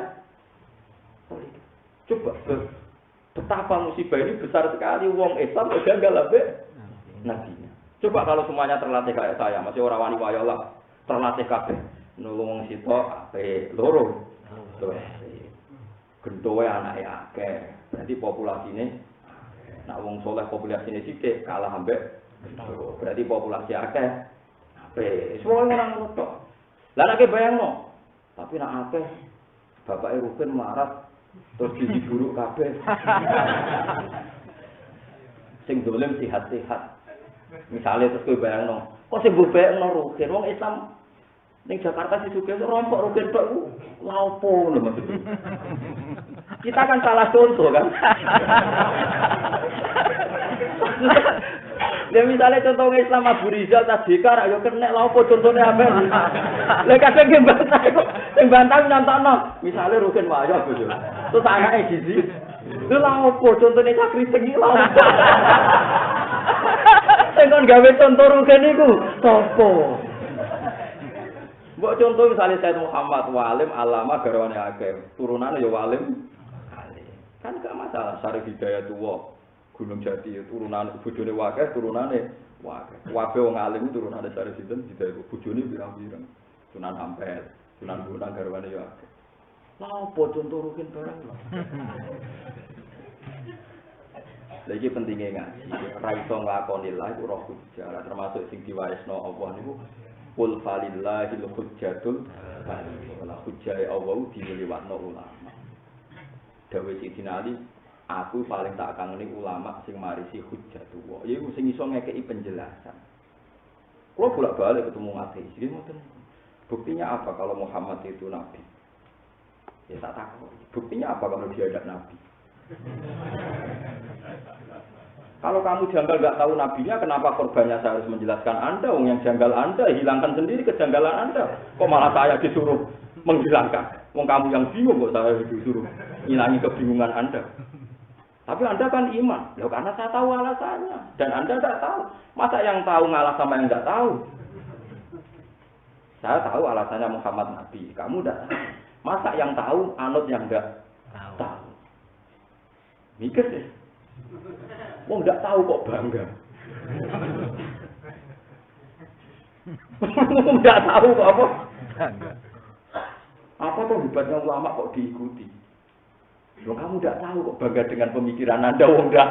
Coba betapa musibah ini besar sekali, wong Islam janggal ambek nabinya. Coba kalau semuanya terlatih kayak saya, masih orang wani wayo lah, terlatih kabeh. Nulung sitok ape loro. Gendowe anake akeh. Berarti populasine nak wong soleh populasine sithik kalah ambek gendho. Berarti populasi akeh. Ape semua orang ngono tok. Lah nek bayangno. Tapi nak akeh bapake Ruben marat terus diburu kabeh. Sing dolen sehat-sehat. Misale terus kowe bayangno, kok sing mbok bayangno Ruben wong Islam ning Jakarta si sugih rompok Rugen tok ku lha opo lho maksud. Kita kan salah contoh kan. Ya misalnya contoh Islam Abu Rizal Tadika ya kena lha opo contone apa. Lha kadang ge bantah kok sing bantah nyontokno. Misale Rugen wayo bojo. Terus anake gizi. Lha lha opo contone Cakri Sengi lha opo. Sing kon gawe contoh Rugen iku sapa? Mbok contoh misalnya Said Muhammad Walim alama garwane akeh, turunane ya Walim. Kan gak masalah Syarif Hidayatullah. Gunung Jati turunane bojone wakeh, turunane wakeh. Wabe wong alim turunane Syarif Hidayatullah, bojone pirang-pirang. Sunan Ampel, Sunan Bonang garwane ya akeh. Lah opo contoh rukin barang. Lagi pentingnya ngaji, ra iso nglakoni la iku roh hujjah, termasuk sing diwarisno Allah niku qul falillahil hujjatul baligh. Wala hujjahe Allah diliwatno ulama. Dawe Sidina Ali, aku paling tak kangeni ulama sing marisi hujjatullah. Iku sing iso ngekeki penjelasan. Kalau bolak-balik ketemu ateis, iki ngoten. Buktinya apa kalau Muhammad itu nabi? Ya tak takut. Buktinya apa kalau dia ada nabi? Kalau kamu janggal nggak tahu nabinya, kenapa korbannya saya harus menjelaskan Anda? Wong yang janggal Anda, hilangkan sendiri kejanggalan Anda. Kok malah saya disuruh menghilangkan? Wong kamu yang bingung kok saya disuruh hilangi kebingungan Anda. Tapi Anda kan iman, loh karena saya tahu alasannya. Dan Anda nggak tahu. Masa yang tahu ngalah sama yang nggak tahu? Saya tahu alasannya Muhammad Nabi, kamu nggak tahu. Masa yang tahu anut yang nggak tahu? Mikir deh. Wong nggak tahu kok bangga. Nggak tahu kok apa? Bangga. Apa tuh hebatnya ulama kok diikuti? Loh kamu nggak tahu kok bangga dengan pemikiran Anda, wong nggak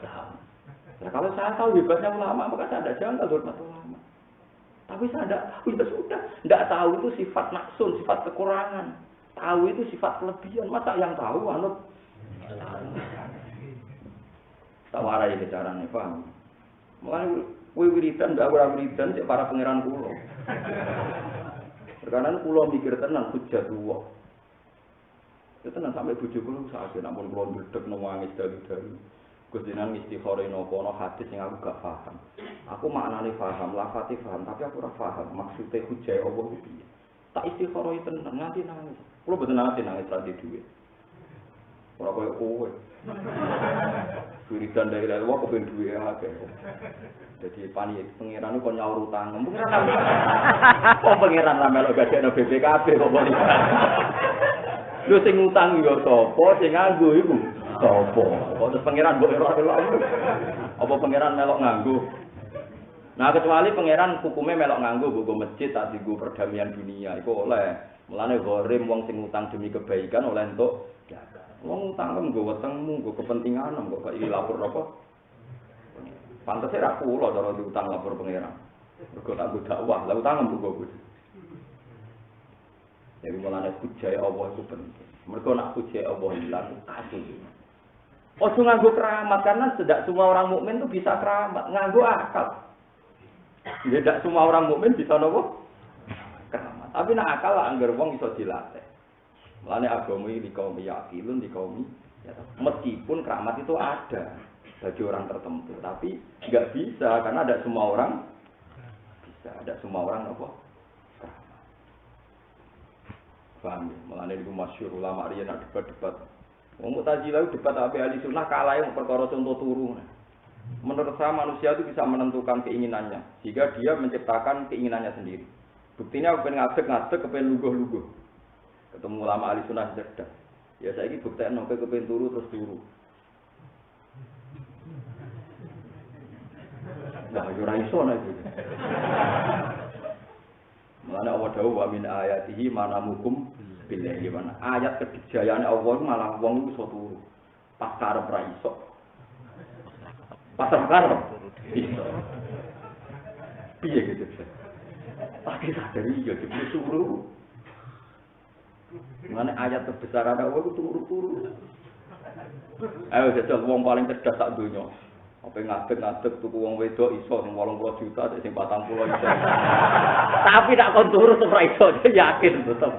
tahu. Nah, kalau saya tahu hebatnya ulama, maka saya tidak janggal hormat ulama. Tapi saya tidak tahu, ya sudah. Tidak tahu itu sifat naksun, sifat kekurangan. Tahu itu sifat kelebihan. Masa yang tahu anut? Tak warai bicaranya, paham? Mulai wiridan, gak wiridan, cek para pangeran kulo. Karena kulo mikir tenang, hujjatullah. Itu tenang sampai bojo kulo saat namun kulo ndedeg nangis dalu-dalu. Gusti nang istikharah napa ana hadis sing aku gak paham. Aku maknane paham, lafate paham, tapi aku ora paham maksude hujjah Allah ku piye. Tak istikharah tenang nganti nangis. Kulo mboten nangis ra di dhuwit. Ora koyo kowe. Wiridan dari Allah kepen duwe akeh. Jadi panik pangeran kok nyaur utang. Pangeran ra melok gadekno BPKB kok boleh. Lho sing utang yo sapa, sing nganggo iku sapa? Kok pangeran mbok ora apa pangeran melok nganggo? Nah kecuali pangeran hukume melok nganggo nggo masjid tak dienggo perdamaian dunia iku oleh. Mulane gharim wong sing utang demi kebaikan oleh entuk. Wong utang kan nggo wetengmu, nggo kepentingan, kok gak lapor apa? Pantese ra kula cara diutang lapor pangeran. Mergo tak nggo dakwah, lha utang mbok Gus. Jadi mulane hujai Allah itu penting. Mergo nak hujai Allah hilang kasus. Ojo nganggo keramat karena tidak semua orang mukmin itu bisa keramat, nganggo akal. Tidak semua orang mukmin bisa nopo? Keramat. Tapi nak akal lah anggar wong iso dilatih. Mulane agama iki kaum yakilun di kaum ya, meskipun keramat itu ada bagi orang tertentu, tapi enggak bisa karena ada semua orang bisa, ada semua orang apa? Keramat. Paham ya? Mulane itu masyhur ulama riyen nak debat-debat. Wong Mu'tazilah debat ape ahli sunnah kalah yang perkara contoh turu. Menurut saya manusia itu bisa menentukan keinginannya, sehingga dia menciptakan keinginannya sendiri. Buktinya aku pengen ngadeg, kepengen luguh-luguh. Ketemu ulama ahli sunnah cerdas. Ya saya ini buktiin sampai kepengen turu terus turu. Nah, ora iso nek iki. Mulane Allah dawuh wa min ayatihi manamukum billahi mana. Ayat kedijayaan Allah malah wong iku iso turu. Pas karep ra iso. Pas karep iso. Piye gitu. Tapi sadari ya disuruh. Mana ayat terbesar ada aku turu-turu. Ayo jajal wong paling cerdas sak donya. Apa ngadeg-ngadeg tuku wong wedok iso sing 80 juta sing 40 iso. Tapi tak kon turu ora iso, yakin tetep.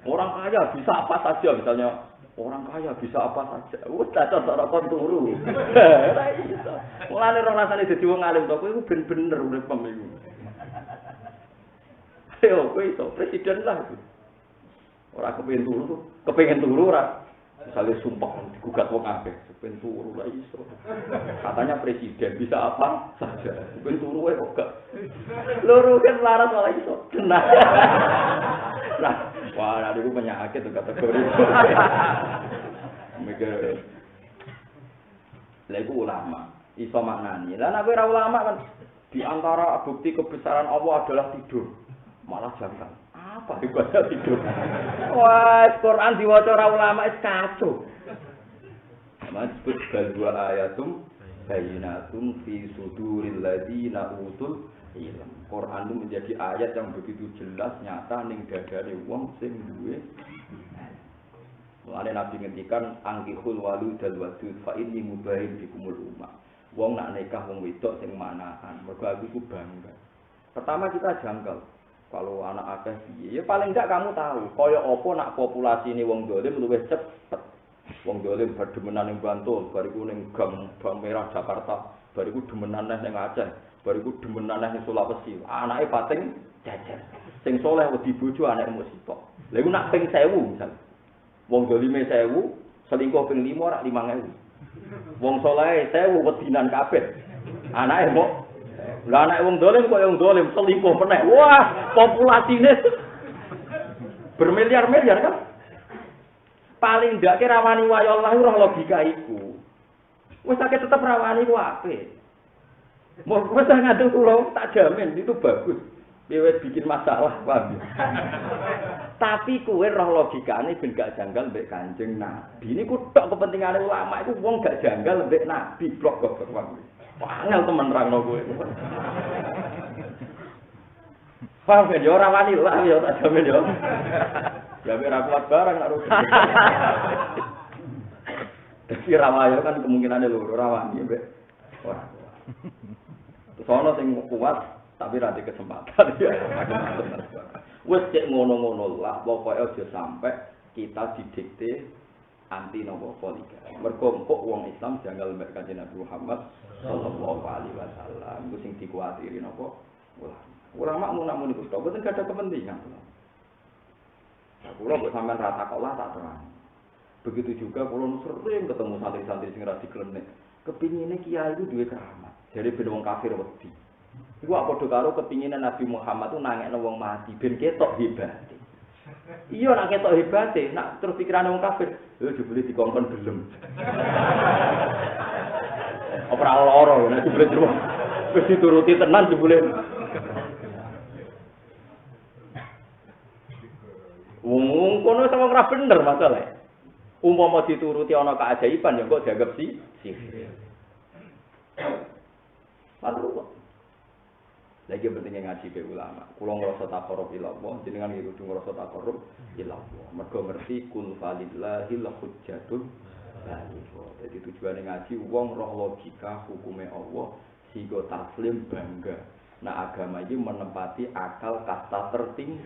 Orang kaya bisa apa saja misalnya orang kaya bisa apa saja. Wes cocok ora kon turu. Ora iso. Mulane ora rasane dadi wong alim to kowe iku ben-bener urip pemilu. Yo kowe iso presiden lah. Ora kepengin turu ora. Misalnya sumpah digugat wong akeh, kepengin turu ora iso. Katanya presiden bisa apa saja. Kepengin turu wae kok gak. Loro kan laras malah iso. Nah. Nah, wah niku penyakit kategori. Mikir. Lha iku ulama, iso maknani. Lah nek ora ulama kan di antara bukti kebesaran Allah adalah tidur. Malah janggal. Apa ibadah tidur? Wah, Quran diwaca ora ulama wis kacau. Disebut bal ayatum bayyinatum fi suduril ladzina utul ilm. Quran itu menjadi ayat yang begitu jelas nyata ning dadane wong sing duwe. Mulane Nabi ngendikan angkihul waludal wadud fa inni mubahin bikumul ummah. Wong nak nikah wong wedok sing manahan, mergo aku iku bangga. Pertama kita janggal. Kalau anak akeh piye? Ya paling enggak kamu tahu, kaya apa nak populasi ini wong dolim luwih cepet. Wong dolim berdemenan ning Bantul, bariku ning Gang Merah Jakarta, bariku demenan ning Aceh, bariku demenan ning Sulawesi. Anake pating jajar. Sing saleh wedi bojo anake musibah. Lha iku nak ping 1000 misal. Wong dolime 1000, selingkuh ping 5 ora 5000. Wong saleh 1000 wedinan kabeh. Anake mok lah anak wong dolim kok yang dolim selingkuh meneh. Wah, populasine bermiliar-miliar kan. Paling ndak kira rawani wayo Allah ora logika iku. Wis akeh tetep rawani ku apik. Mau wis ngandel kula tak jamin itu bagus. Wis bikin masalah, paham. Tapi kowe roh logikane ben gak janggal mbek Kanjeng Nabi. Niku tok kepentingane ulama iku wong gak janggal mbek Nabi blok kok. Angel temen nerangno kowe. Paham ya ora wani lah ya tak jamin ya. Ya ora kuat barang nak rugi. Dadi rawayo kan kemungkinane lho ora wani mbek ora. Sono sing kuat tapi ra di kesempatan ya. Wis cek ngono-ngono lah pokoke aja sampai kita didikte anti nopo poligami. Mergo empuk wong Islam janggal mbek Kanjeng Nabi Muhammad sallallahu alaihi wasallam. Iku sing dikuatiri napa? Ulama mun iku tok boten ada kepentingan. Nah, kula mbok sampean rata kok lah tak terang. Begitu juga kalau sering ketemu santri-santri sing ra diklenek. Kepingine kiai itu duwe keramat. Jadi ben wong kafir wedi. Iku apa padha karo kepingine Nabi Muhammad tuh nangekno wong mati ben ketok hebate. Iya nak ketok hebate, nak terus pikirane wong kafir, lho jebule dikongkon gelem. Ora lara nek jebule terus wis dituruti tenan jebule. Wong kono sama ora bener masalah. Umpama dituruti ana keajaiban ya kok dianggap sihir. Lalu lagi pentingnya ngaji ke ulama. Kulo ngrasa taqarrub ila Allah, jenengan iki kudu ngrasa taqarrub ila Allah. Mergo ngerti kul falillahil hujjatul baligh. Jadi tujuane ngaji wong roh logika hukume Allah sehingga taslim bangga. Nah agama ini menempati akal kasta tertinggi.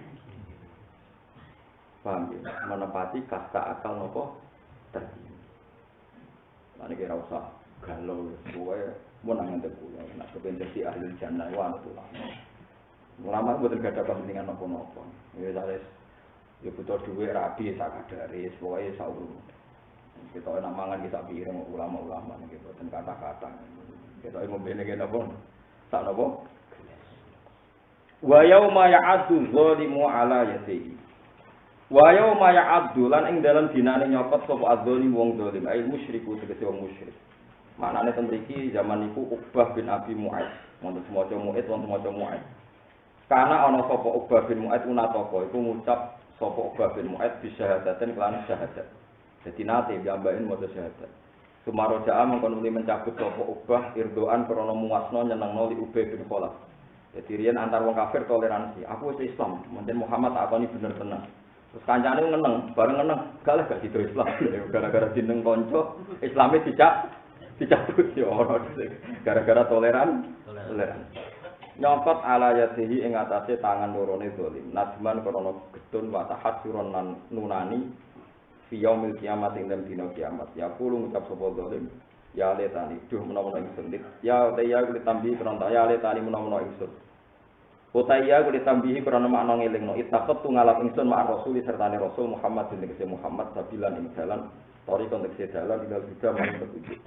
Paham ya? Menempati kasta akal nopo tertinggi. Lah niki ora usah galau suwe mun nang ngene kula nek kepen dadi ahli jannah wa atulah. Ulama mboten gadah kepentingan napa-napa. Ya wis ya butuh dhuwit rabi sak kadare pokoke sak urung. Kita enak mangan ki sak pireng ulama-ulama niki boten kata-kata. Kita ngombe niki napa? Sak napa? Wa yauma ya'addu dzalimu ala yadihi. Wa yauma ya'addu lan ing dalem dinane nyopot sapa adzzalim wong zalim ai musyriku tegese wong musyrik. Maknane ten mriki zaman niku Uqbah bin Abi Mu'ad, wonten semaca Mu'ad wonten semaca Mu'ad. Kana ana sapa Uqbah bin Mu'ad unatapa iku ngucap sapa Uqbah bin Mu'ad bisyahadaten kelan syahadat. Dadi nate gambarin maca syahadat. Sumaroja'a mengkon uli mencabut sapa Uqbah irdoan krana muasna nyenengno li Ubay bin Khalaf. Dadi riyen antar wong kafir toleransi. Aku wis Islam, mungkin Muhammad akoni bener tenan. Terus kancane ngeneng, bareng ngeneng, gak gak sido Islam. Gara-gara jeneng kanca, Islame dicabut ya ora. Gara-gara toleran. Nyokot ala yadihi ing atase tangan lorone zalim. Najman krana gedun wa tahassuran lan nunani fi yaumil kiamat ing dina kiamat. Ya kulo ngucap sapa zalim. Ya letani duh menawa ingsun. Ya ya ditambi krana ya letani menawa ingsun. Utaya kuwi ditambihi krana makna ngelingno itaqat tungalap ingsun mak rasul sertane rasul Muhammad bin Muhammad sabilan ing dalan tori konteks dalan ing juga maring petunjuk.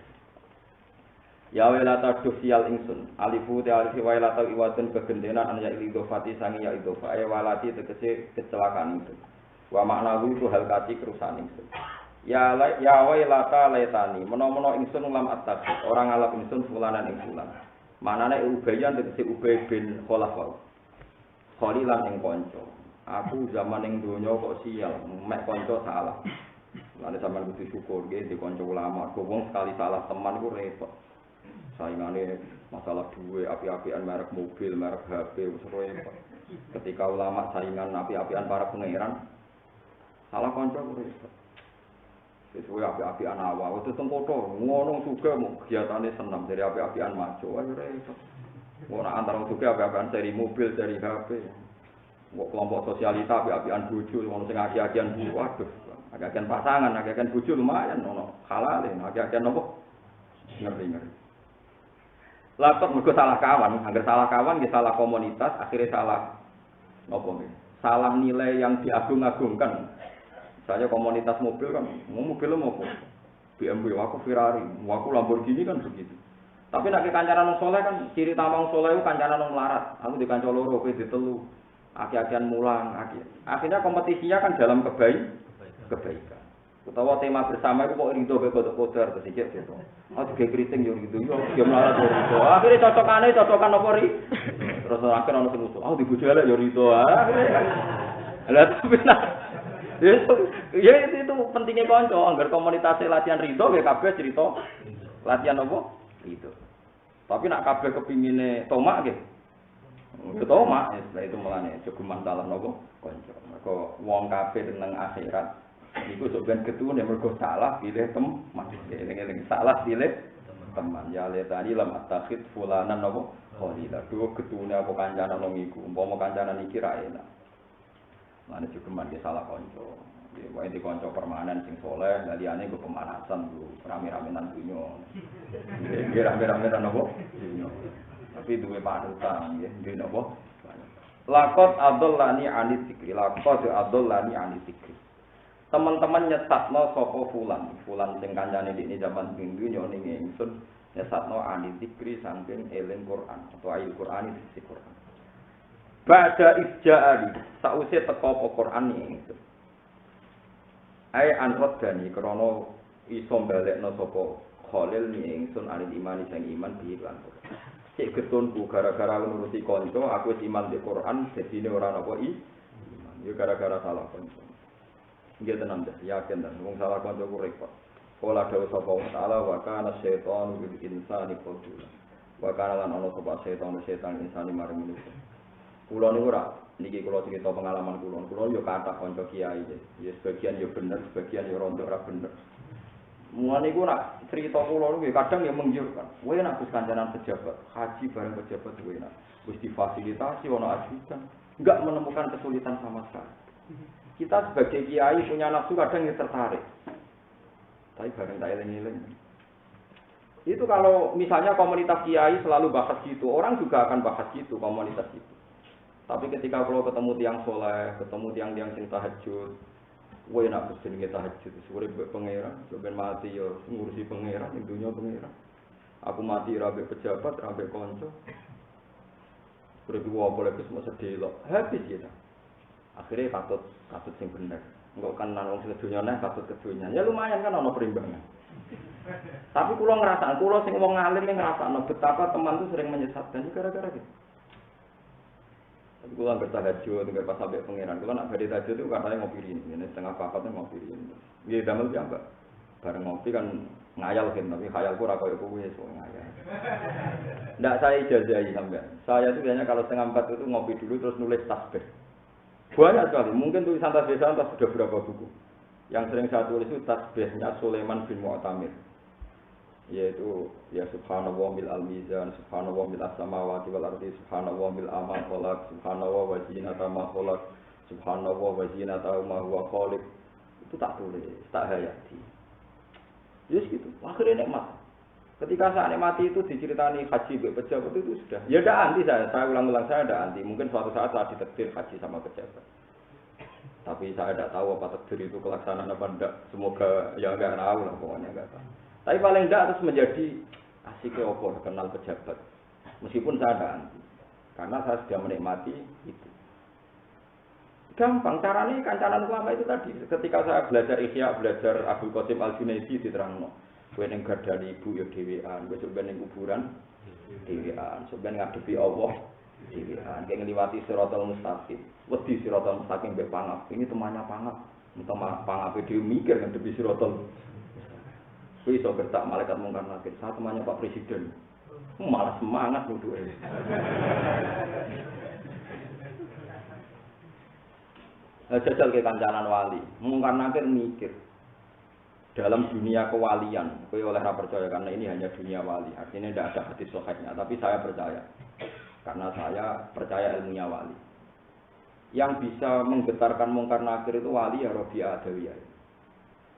Ya welata dusial ingsun alifu te alifi welata iwatun kegendenan an ya idofati sangi ya idofa ay walati tegese kecelakaan ingsun. Wa maknahu itu hal kati kerusakan ingsun. Ya welata laitani menawa ingsun lam attaqi orang ngalap ingsun fulanan ing fulan. Manane ubayan tegese Ubay bin Khalaf. Khalilan ing kanca. Aku zaman ning donya kok sial, mek kanca salah. Lan sampean kudu syukur nggih di kanca ulama. Kok wong sekali salah teman iku repot. Saingane masalah duwe api-apian merek mobil, merek HP wis repot. Ketika ulama saingan api-apian para pangeran, salah kanca ku repot. Sesuai api-apian awal, itu tengkoto, ngono juga mau kegiatannya senam dari api-apian maju, ayo repot. Mau antara juga api-apian seri mobil, seri HP. Mau kelompok sosialita api-apian bojo, mau sing aki-akian bojo, waduh. Aki-akian pasangan, aki-akian bojo lumayan, ono halalin, aki-akian nopo? Ngerti-ngerti. Lapor mergo salah kawan, agar salah kawan, ya salah komunitas, akhirnya salah nopo nih? Salah nilai yang diagung-agungkan. Saya komunitas mobil kan, mau mobil mau BMW, aku Ferrari, aku Lamborghini kan begitu. Tapi nek kancanan wong saleh kan ciri tamang saleh ku kancanan wong melarat. Aku di kanca loro kowe ditelu. Aki-akian mulang, akhirnya kompetisinya kan dalam kebaikan. Utawa tema bersama itu kok rido be kodok-kodar kesik gitu. Oh juga keriting yo rido yo dia melarat yo rido. Akhire cocokan apa ri? Terus akhirnya ono sing usul. Oh dibojo elek yo rido. Lah tapi ya itu pentingnya kanca, anggar komunitasnya latihan rido ya kabeh cerita latihan apa? Itu. Tapi nak kabeh kepingine tomak nggih. Tomak ya itu mulane jogeman salah napa kanca. Mergo wong kabeh tenang akhirat iku sok ben ketune mergo salah pilih teman. Eling-eling salah pilih teman. Ya letani lam attakhid fulanan napa khalila. Duwe ketune apa kancanan wong iku. Umpama kancanan iki ra enak. Mulane jogeman ge salah kanca. Wae di kanca permanen sing saleh, liyane go pemanasan lho, rame-ramenan dunyo. Nggih rame-ramenan apa? Dunyo. Tapi duwe panutan nggih, duwe napa? Laqad adallani anit dzikri, laqad adallani anit dzikri. Teman-teman nyesatno sapa fulan sing kancane ini zaman dunya ning ingsun nyesatno ani zikri saking eling Quran atau ayat Quran isi Quran. Ba'da ijja'ali sause teko apa Quran iki. Ai anrodani krana iso balekno sapa Khalil ni ingsun alil imani sing iman bi lan Quran. Cek ketunku gara-gara nuruti kanca aku wis iman di Quran dadine ora apa iman. Ya gara-gara salah kanca. Nggih tenan yakin dan wong salah kanca ku repot. Kala dawuh sapa wa taala wa kana syaitanu bil insani qadula. Wa kana lan ana sapa setan insani marang manusia. Kula niku ora niki kula cerita pengalaman kula yo kathah kanca kiai ya sebagian yo bener sebagian yo rontok ora bener. Mulane iku nak cerita kula niku kadang yo menggiurkan. Kowe nak wis kancanan pejabat, haji bareng pejabat kowe nak wis difasilitasi ana ajudan, enggak menemukan kesulitan sama sekali. Kita sebagai kiai punya nafsu kadang yang tertarik. Tapi bareng tak eling-eling. Itu kalau misalnya komunitas kiai selalu bahas gitu, orang juga akan bahas gitu komunitas itu. Tapi ketika kalau ketemu tiang soleh, ketemu tiang-tiang sing tahajud, kowe nak pesen kita tahajud, urip mbek pangeran, sampeyan mati yo ngurusi pangeran, ning dunya pangeran. Aku mati ra mbek pejabat, ra mbek kanca. Urip gua boleh wis sedih lho. Habis ya. Akhirnya katut sing bener. Engko kan nang wong sing donya neh katut kedonya. Ya lumayan kan ana perimbangan. Tapi kula ngrasakno, kula sing wong alim ngrasakno betapa teman itu sering menyesatkan gara-gara gitu. Tapi kula anggere tahajud, anggere pas sampai pangeran. Kula nak badhe tahajud itu katanya ngopi rene, setengah papat ngopi rene. Nggih damel piyambak. Bareng ngopi kan ngayal kan, tapi khayalku ora koyo kowe wis ngayal. Ndak saya ijazahi sampean. Saya itu biasanya kalau setengah 4 itu ngopi dulu terus nulis tasbih. Banyak sekali, mungkin tulisan tasbih saya entah sudah berapa buku. Yang sering saya tulis itu tasbihnya Sulaiman bin Mu'tamir. Yaitu ya subhanallah bil al-mizan, subhanallah bil as-samawati wal ardi, subhanallah bil amal khalaq, subhanallah wa zinata ma khalaq, subhanallah wa zinata ma huwa khaliq. Itu tak tulis, tak hayati. Yes gitu, akhirnya nikmat. Ketika saya nikmati itu diceritani haji pejabat itu sudah. Ya tidak anti saya ulang-ulang saya tidak anti. Mungkin suatu saat saya ditakdir haji sama pejabat. Tapi saya tidak tahu apa takdir itu kelaksanaan apa tidak. Semoga ya enggak tahu lah pokoknya enggak tahu. Tapi paling tidak harus menjadi asik opor kenal pejabat. Meskipun saya tidak anti. Karena saya sudah menikmati itu. Gampang caranya kancanan ulama itu tadi. Ketika saya belajar Ihya, belajar Abdul Qasim Al-Junaidi diterangno. Kowe ning gardani ibu ya dhewean, besok ben ning kuburan dhewean, sampeyan ngadepi Allah dhewean, kaya ngliwati siratal mustaqim. Wedi siratal mustaqim mbek pangap. Ini temannya pangap. Teman pangape dhewe mikir ngadepi siratal. Kuwi iso gertak malaikat mungkar nakir. Saya temannya Pak Presiden. Malah semangat nuduhe. Jajal ke kancanan wali, mungkar nakir mikir. Dalam dunia kewalian, saya oleh percaya karena ini hanya dunia wali. Artinya tidak ada hadis sahihnya, tapi saya percaya. Karena saya percaya ilmunya wali. Yang bisa menggetarkan mungkar nakir itu wali ya Rabi'ah Adawiyah.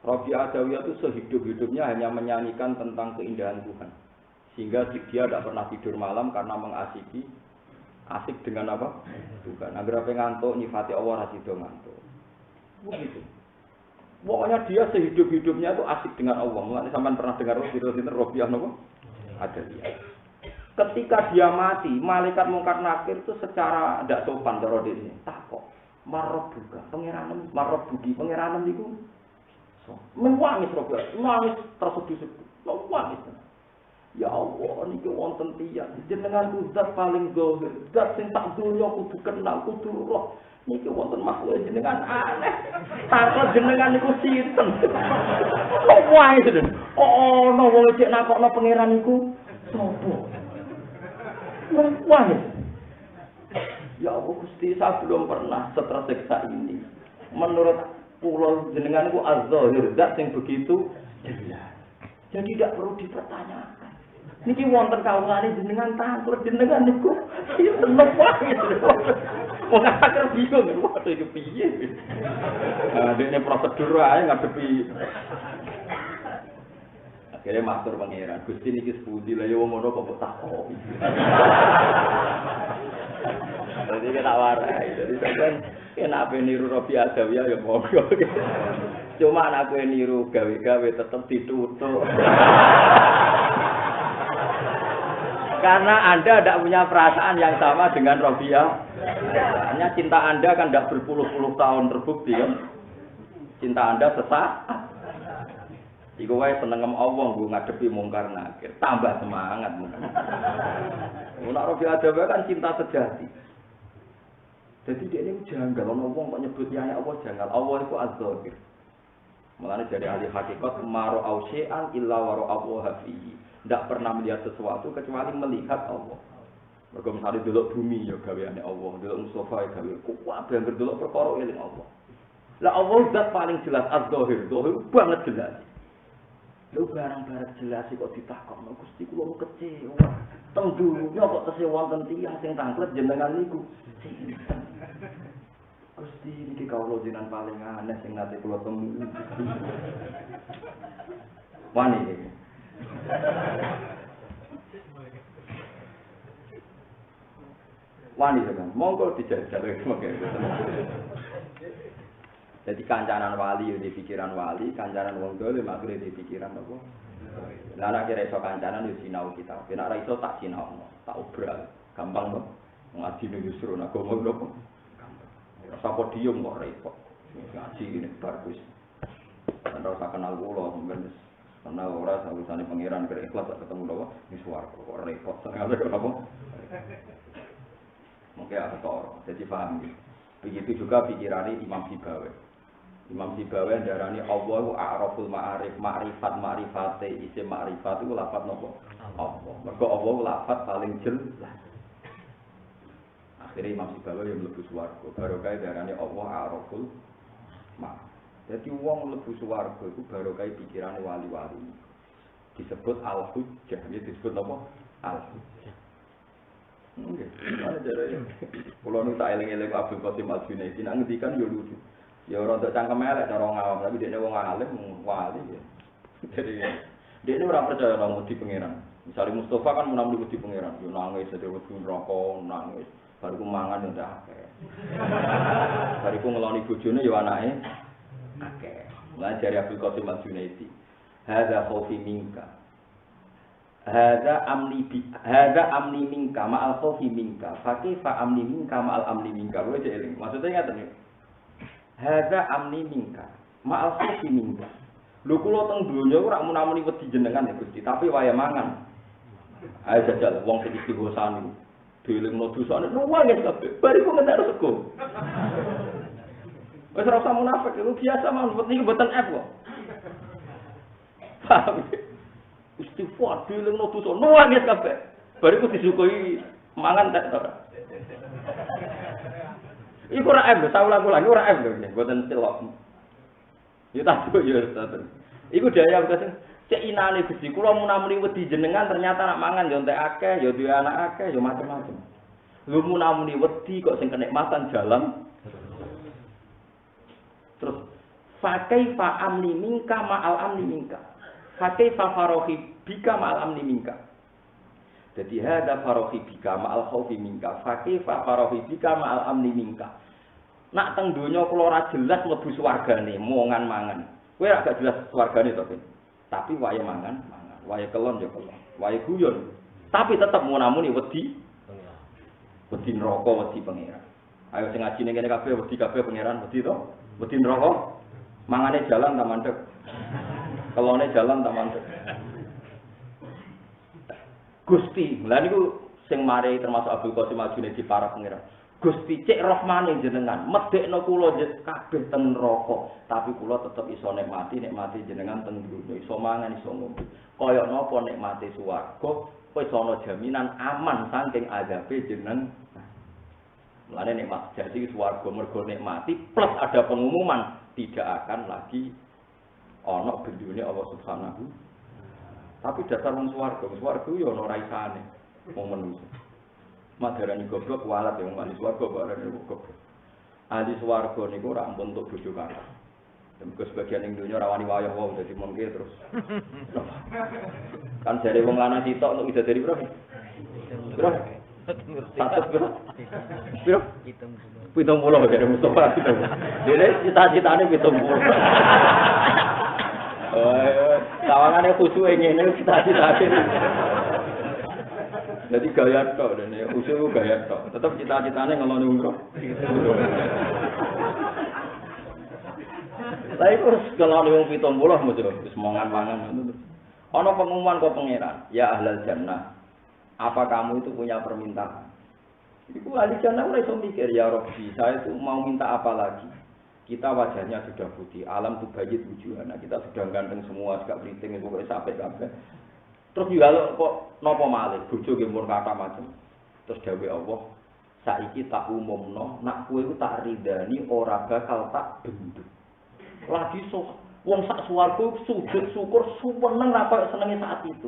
Rabi'ah Adawiyah itu sehidup-hidupnya hanya menyanyikan tentang keindahan Tuhan. Sehingga dia tidak pernah tidur malam karena asik dengan apa? Tuhan. Agar apa ngantuk, nyifati Allah rasido ngantuk. Begitu. Pokoknya dia sehidup-hidupnya itu asik dengan Allah. Mulanya sampai pernah dengar Rabi'ah apa? Adawiyah. Ketika dia mati, malaikat mungkar nakir itu secara tidak sopan cara dene. Takok, marabbuka, pangeran marabbuki, pangeran niku. Menangis Rabi'ah, nangis terseduh-seduh. Nangis. Ya Allah, niki wonten tiyang jenengan zat paling zahir, zat sing tak dunya kudu kenal, kudu roh. Niki wonten makhluk jenengan aneh. Takon jenengan niku sinten? Kok wae to? Oh, ono wong cek nakokno pangeran niku sapa? Wae. Ya Allah Gusti, saya belum pernah setersiksa ini. Menurut kula jenengan niku az-zahir, zat sing begitu jelas. Jadi tidak perlu dipertanyakan. Niki wonten kawulane jenengan tantur jenengan niku sinten wae. Wong akeh bingung, waduh iki piye. Dene prosedur ae ngadepi. Akhirnya matur pangeran, Gusti niki sepundi lha yo ngono kok takok. Jadi kita warai, jadi sampean kena niru Rabi'ah Adawiyah ya monggo. Cuma anak kowe niru gawe-gawe tetep ditutup. Karena Anda tidak punya perasaan yang sama dengan Robiah. Hanya cinta Anda kan tidak berpuluh-puluh tahun terbukti kan. Cinta Anda sesat. Iku wae seneng Allah nggo ngadepi mungkar nakir. Tambah semangat mungkin. Nek Robiah Adawa kan cinta sejati. Jadi dia ini janggal, orang kok nyebut ya Allah janggal. Allah itu az-zahir. Mulane dari ahli hakikat maro ausya'an illa waro Allah fihi. Tidak pernah melihat sesuatu kecuali melihat Allah. Mergo misale delok bumi ya gaweane Allah, delok Mustafa ya gawe. Kuwi banget delok perkara eling Allah. Lah Allah zat paling jelas az-zahir, zahir banget jelas. Lho barang-barang jelas kok ditakokno Gusti kula kecewa. Teng dunya kok tesih wonten tiyang sing tanglet jenengan niku. Gusti niki kawula jenengan paling aneh sing nate kula temui. Wani iki. Wani kan, monggo dijajal mengke. Jadi kancanan wali di pikiran wali, kancanan wong dolim akhire di pikiran apa? Lah nek kira iso kancanan yo sinau kita. Nek ora iso tak sinau, tak obral. Gampang to. Ngaji ning justru nek ngomong lho. Sapa diem kok repot. Ngaji ini bagus. Ora usah kenal kula, sampeyan kenal ora sawusane pangeran kira ikhlas ketemu lho di swarga kok repot. Senengane apa? Mungkin aktor. Jadi paham. Begitu juga pikiran Imam Sibawi. Imam Sibawi darani Allahu a'raful ma'arif, ma'rifate isim ma'rifat itu lafaz napa? Allah. Mergo Allah lafaz paling jelas. Akhirnya Imam Sibawi yang mlebu swarga. Barokah darani Allah a'raful ma'arif. Jadi wong mlebu swarga iku barokah pikirane wali-wali. Disebut al-hujjah, disebut apa? Al-hujjah. Nggih, ana jare. Kulo nu tak eling-eling Abdul Qasim Al-Junaidi nang ngendikan yo lucu. Ya ora untuk cangkem elek cara ngawam, tapi dekne wong alim wali ya. Jadi dekne ora percaya nang wedi pangeran. Misale Mustafa kan menamuni wedi pangeran, yo nangis dadi wedi neraka, nangis. Bariku mangan yo ndak akeh. Bariku ngeloni bojone yo anake akeh. Lah jare Abdul Qasim Al-Junaidi. Hadza khaufi minka. Hadza amni minka ma'al khaufi minka. Fa kaifa amni minka ma'al amni minka. Kowe eling. Maksudnya ngaten iki. Hadza amni minka ma'al khaufi minka. Lho kula teng donya ora munamuni wedi jenengan ya Gusti, tapi waya mangan. Ayo jajal wong sing istighosah niku. Dilingno dosane nuwangis kabeh. Bariku ngentek rezeki. Wis ora usah munafik, itu biasa mawon niku mboten F kok. Paham? Istighfar dilingno dosa nuwangis kabeh. Bariku disukui mangan tak ora. Iku ora M, tak ulang-ulang ora M lho, mboten celok. Ya tak yo tenan. Iku daya kok cek inane Gusti, kula munamuni wedi jenengan ternyata nak mangan yo entek akeh, yo duwe anak akeh, yo macam-macam. Lu munamuni wedi kok sing kenikmatan jalan. Terus fakai fa amni minka ma'al amni minka. Fakai fa farohi bika ma'al amni minka. Jadi hada farohi bika ma'al khaufi minka. Fakai fa farohi bika ma'al amni minka. Nak teng donya kula ora jelas mlebu swargane, mongan mangan. Kowe ora gak jelas swargane to, tapi wae mangan, wae kelon ya kelon, wae guyon. Tapi tetep munamuni wedi. Wedi neraka, wedi pangeran. Ayo sing ngaji ning kene kabeh wedi kabeh pangeran, wedi to? Wedi neraka. Mangane jalan ta mandeg. Kelone jalan ta mandeg. Gusti, lha niku sing mari termasuk Abdul Qasim Al-Junaidi para pangeran. Gusti cek rahmane jenengan, medekno kula kabeh teng neraka, tapi kula tetep iso nikmati jenengan teng dunya, iso mangan, iso ngombe. Kaya napa nikmati swarga, wis ana jaminan aman saking azabe jenengan. Mulane nikmat jadi swarga mergo nikmati plus ada pengumuman tidak akan lagi ana bendune Allah Subhanahu. Tapi dasar wong swarga yo ana raisane wong menungso. Madarani goblok walat yang ahli swarga barane goblok. Ahli swarga niku ora ampun untuk bojo kakak. Mergo sebagian ning donya ora wani wayah wae dadi mengke terus. Kan jare wong lanang sitok untuk bisa dari berapa? Berapa? 100 berapa? Berapa? 70 dari Mustafa 70. Dene cita-citane 70. Tawangane khusyuk ngene cita-citane. Jadi gaya tok dene khusyuk gaya tok. Tetep cita-citane ngeloni umroh. Lah iku kalau wong 70 mesti wis mangan-mangan ngono. Ana pengumuman kok pangeran, ya ahlal jannah. Apa kamu itu punya permintaan? Iku ahli jannah ora iso mikir, ya Rabbi, saya itu mau minta apa lagi? Kita wajahnya sudah putih, alam tuh bayit wujuhana, kita sudah ganteng semua, gak beriting, pokoknya sampai kabeh. Terus juga kok nopo malih, bojo nggih mun kata macam. Terus dawuh Allah, saiki tak umumno, nak kowe iku tak ridani ora bakal tak benduk. Lagi wong sak swarga sujud syukur seneng ra koyo senenge saat itu.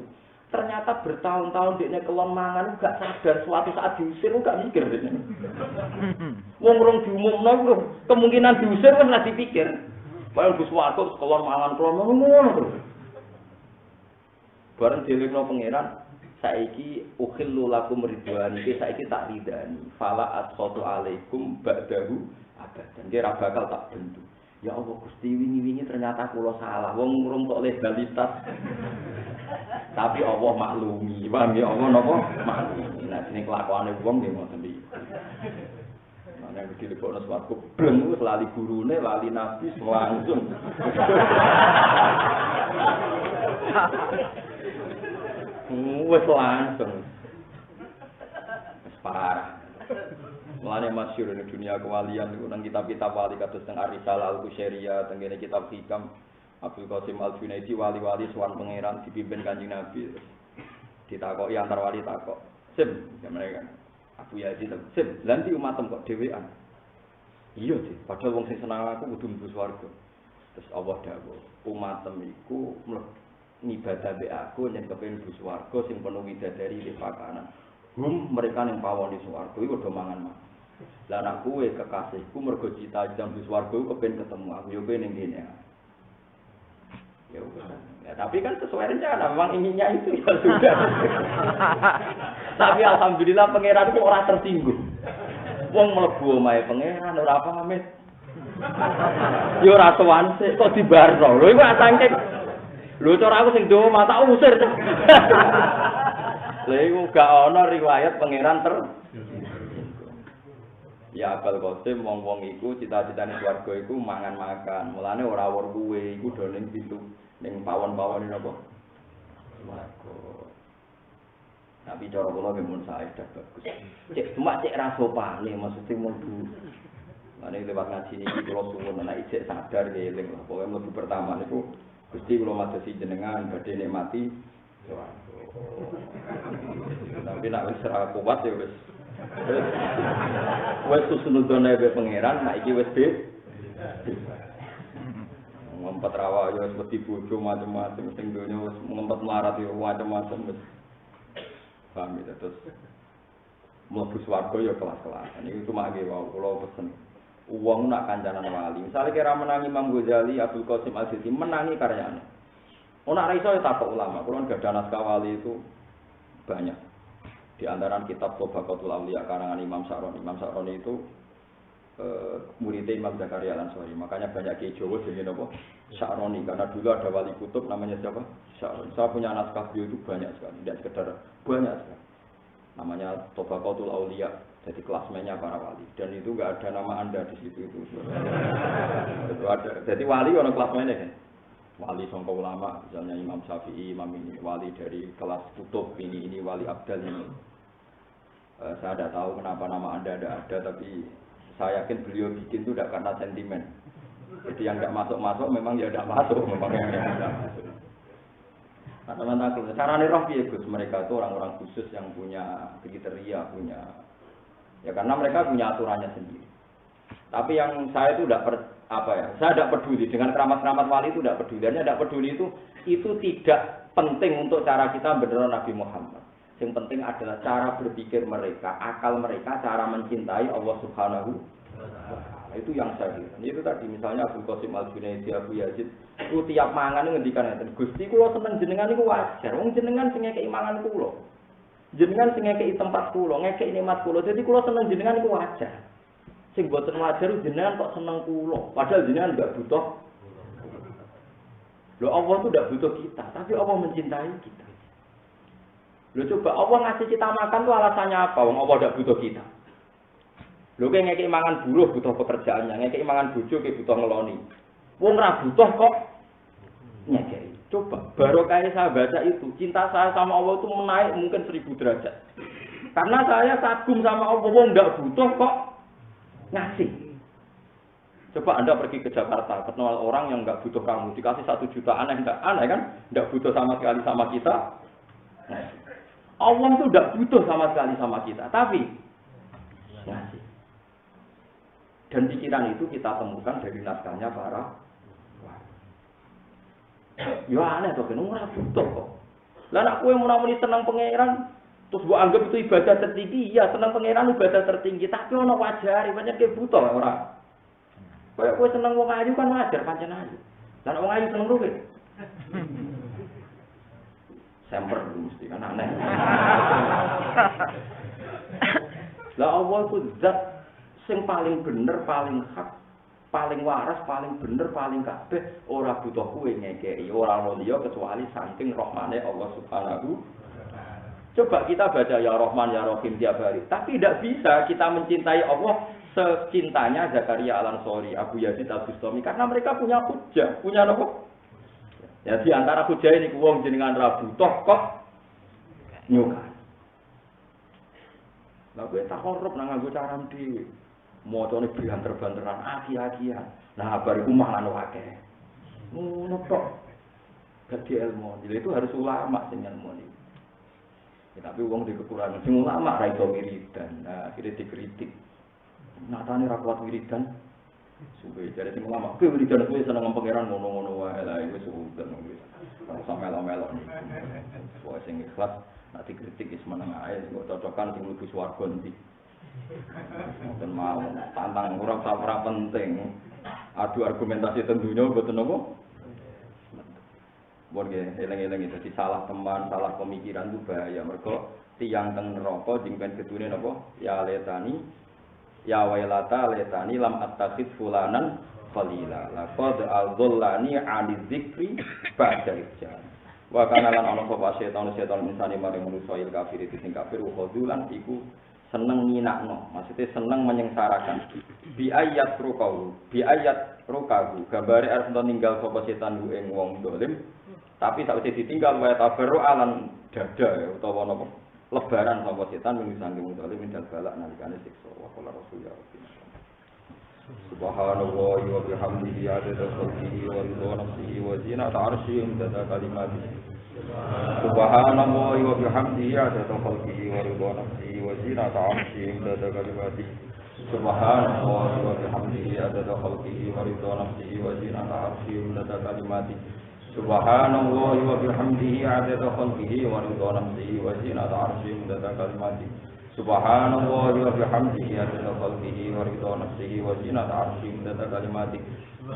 Ternyata bertahun-tahun dekne kelon mangan gak sadar suatu saat diusir gak mikir dekne. Wong rong diumumno kemungkinan diusir wis ora dipikir. Padahal Gus Warto kelon mangan ngono. Bareng dilekno pangeran saiki ukhillu lakum ridwan iki saiki tak ridani. Fala asqatu alaikum ba'dahu abadan. Kira bakal tak bentuk. Ya Allah Gusti wingi-wingi ternyata kula salah. Wong urung tok legalitas. Tapi Allah maklumi. Paham ya Allah napa? Maklumi. Nah sini kelakuane wong nggih ngoten iki. Ana iki dilebokno swarga bleng wis lali gurune, lali nabi langsung. Wis langsung. Wis parah. Mulane masyhur ning dunia kewalian niku nang kitab-kitab wali kados teng Ar-Risalah Al-Qusyariyah, teng kene kitab Hikam Abdul Qasim Al-Junaidi wali-wali sowan pangeran dipimpin Kanjeng Nabi. Ditakoki antar wali takok. Sim, mereka. Abu Yazid, sim, lan iki umatem kok dhewean. Iya sih, padahal wong sing seneng aku kudu mlebu swarga. Terus Allah dawuh, umatem iku ngibadah be aku yen kepengin mlebu swarga sing penuh widadari lifakanan. Mereka ning pawon di swarga iku do mangan. Lah anak kowe kekasihku mergo cita-cita mlebu swarga kepengin ketemu aku yo kowe ning kene. Ya, tapi kan sesuai rencana, memang inginnya itu ya sudah. Tapi alhamdulillah pangeran itu orang tersinggung. Wong mlebu omahe pangeran ora pamit. Yo ora sowan sik kok dibarno. Lho iku atangke. Lho cara aku sing dowo mata usir. Lha iku gak ana riwayat pangeran Ya Abul Qasim wong-wong iku cita-citane swarga iku mangan-makan. Mulane ora wor kuwe iku do ning pintu ning pawon-pawon napa. Swarga. Tapi cara kula mun saedah bagus. Cek cuma cek ra sopane maksudnya mlebu. Mane lewat ngaji niki kula suwun nek isih sadar eling lah. Pokoke mlebu pertama niku Gusti kula madosi jenengan badhe nikmati swarga. Tapi nek wis ora kuat ya wis wes susunudone be pangeran, nah iki wis ngempet rawa ya wis wedi bojo macam-macam sing donya wis ngempet melarat ya macam-macam wis. Paham ya terus mlebu swarga ya kelas-kelasan. Iki cuma nggih wae kula pesen. Wong nak kancanan wali. Misale kira menangi Imam Ghazali, Abdul Qasim Al-Jilani menangi karyane. Ora iso ya takok ulama. Kula gadah naskah wali itu banyak. Di antara kitab Tabaqatul Auliya karangan Imam Sa'roni. Imam Sa'roni itu muridnya Imam Zakaria Al-Ansari. Makanya banyak kiai Jawa jenenge napa? Sa'roni karena dulu ada wali kutub namanya siapa? Sa'roni. Saya punya naskah beliau itu banyak sekali, tidak sekedar banyak sekali. Namanya Tabaqatul Auliya. Jadi kelasmennya para wali dan itu enggak ada nama Anda di situ itu. Itu ada. Jadi wali ono kelasmennya kan. Wali sangka ulama, misalnya Imam Syafi'i, Imam ini wali dari kelas kutub ini wali abdal ini. Saya tidak tahu kenapa nama Anda ada, tapi saya yakin beliau bikin itu tidak karena sentimen. Jadi yang tidak masuk memang ya tidak masuk, memang yang tidak masuk. Nah, teman-teman, caranya roh ya Gus, mereka itu orang-orang khusus yang punya kriteria, punya ya karena mereka punya aturannya sendiri. Tapi yang saya itu saya tidak peduli dengan keramat-keramat wali itu tidak peduli. Hanya tidak peduli itu tidak penting untuk cara kita benar Nabi Muhammad. Yang penting adalah cara berpikir mereka, akal mereka, cara mencintai Allah Subhanahu wa Ta'ala. Itu yang saya kira. Itu tadi misalnya Abdul Qasim Al-Junaidi, Abu Yazid, itu tiap mangan ngendikan ngeten, Gusti kula seneng jenengan niku wajar. Wong jenengan sing ngekeki mangan kula. Jenengan sing ngekeki tempat kula, ngekeki nikmat kula. Jadi kula seneng jenengan niku wajar. Sing boten wajar jenengan kok seneng kula, padahal jenengan enggak butuh. Loh Allah itu enggak butuh kita, tapi Allah mencintai kita. Loh coba Allah ngasih kita makan tuh alasannya apa? Wong Allah enggak butuh kita. Loh kayak ngekek mangan buruh butuh pekerjaannya, ngekek mangan bojo kayak butuh ngeloni. Wong ora butuh kok ngekek. Coba barokah saya baca itu, cinta saya sama Allah itu menaik mungkin 1000 derajat. Karena saya kagum sama Allah, wong enggak butuh kok ngasih. Coba Anda pergi ke Jakarta, kenal orang yang enggak butuh kamu, dikasih 1 juta aneh kan? Enggak butuh sama sekali sama kita. Allah itu enggak butuh sama sekali sama kita, tapi ngasih. Dan pikiran itu kita temukan dari naskahnya para ya aneh tuh, ora butuh kok. Lah nek kowe muni seneng pangeran, terus mbok anggap itu ibadah tertinggi, ya seneng pangeran ibadah tertinggi, tapi ono wajare, pancen ke butuh ora. Kayak kowe seneng wong ayu kan wajar pancen ayu. Lah wong ayu seneng luwih. Semper mesti kan aneh. Lah Allah itu zat sing paling bener, paling hak, paling waras, paling bener, paling kabeh, ora butuh kowe ngekeki, ora ono liya kecuali saking rahmane Allah Subhanahu. Coba kita baca ya Rahman ya Rahim tiap hari, tapi tidak bisa kita mencintai Allah secintanya Zakaria Al-Ansori, Abu Yazid Al-Bustami, karena mereka punya hujjah, punya apa? Ya di antara hujjah ini wong jenengan ra butuh kok nyuka. Lah kowe tak korup nang nganggo caram dhewe. Mocone banter-banteran aki-akian. Nah, bar iku malah akeh. Ngono tok. Dadi ilmu. Jadi itu harus ulama sing ilmu iki. Ya, tapi wong di kekurangan sing ulama ra iso wiridan. Nah, akhirnya dikritik. Natane ra kuat wiridan. Suwe jare sing ulama, kowe wiridan kowe seneng pangeran ngono-ngono wae. Lah iku sudan wis. Ora usah melo-melo niku. Wong sing ikhlas nek dikritik wis meneng ae, kok cocokan sing mlebu swarga ndi. Mboten mau tantang ora penting. Adu argumentasi tentunya mboten apa. Borge eleng-eleng itu salah teman, salah pemikiran itu bahaya. Mergo tiyang teng neraka jingpen ketune napa? Ya letani ya wailata letani lam attakhid fulanan qalila. Laqad adzallani 'ani dzikri ba'da ijjan. Wa kana lan ana sapa setan insani maring manusa il kafir iki sing kafir khudulan iku seneng nyinakno, maksudnya seneng menyengsarakan. Bi ayat rukahu, gambare arep ninggal sapa setan ku ing wong dolim, tapi sakwise ditinggal wae tabarru alan dada ya utawa napa lebaran sapa setan ing sanging wong dolim mindal balak nalikane siksa wa qala rasul ya rabbi. Subhanallah wa bihamdihi adada khalqihi wa ridha nafsihi wa zinata 'arsyihi imdada kalimatihi. Subhanallah wa bihamdihi adada khalqihi wa ridha nafsihi wa zinata 'arsyihi imdada kalimatihi. Subhanallah wa bihamdihi adada khalqihi wa ridha nafsihi wa zinata 'arsyihi imdada kalimatihi. Subhanallah wa bihamdihi adada khalqihi wa ridha nafsihi wa zinata 'arsyihi imdada kalimatihi. Subhanallah wa bihamdihi adada khalqihi wa ridha nafsihi wa zinata 'arsyihi imdada kalimatihi.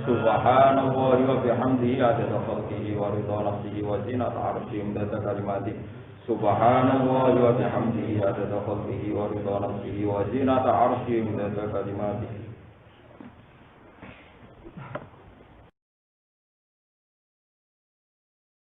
Subhanallah wa bihamdihi adada khalqihi wa ridha nafsihi wa zinata 'arsyihi imdada kalimatihi. Subhanallah wa bihamdihi adada khalqihi wa ridha nafsihi wa zinata 'arsyihi imdada kalimatihi.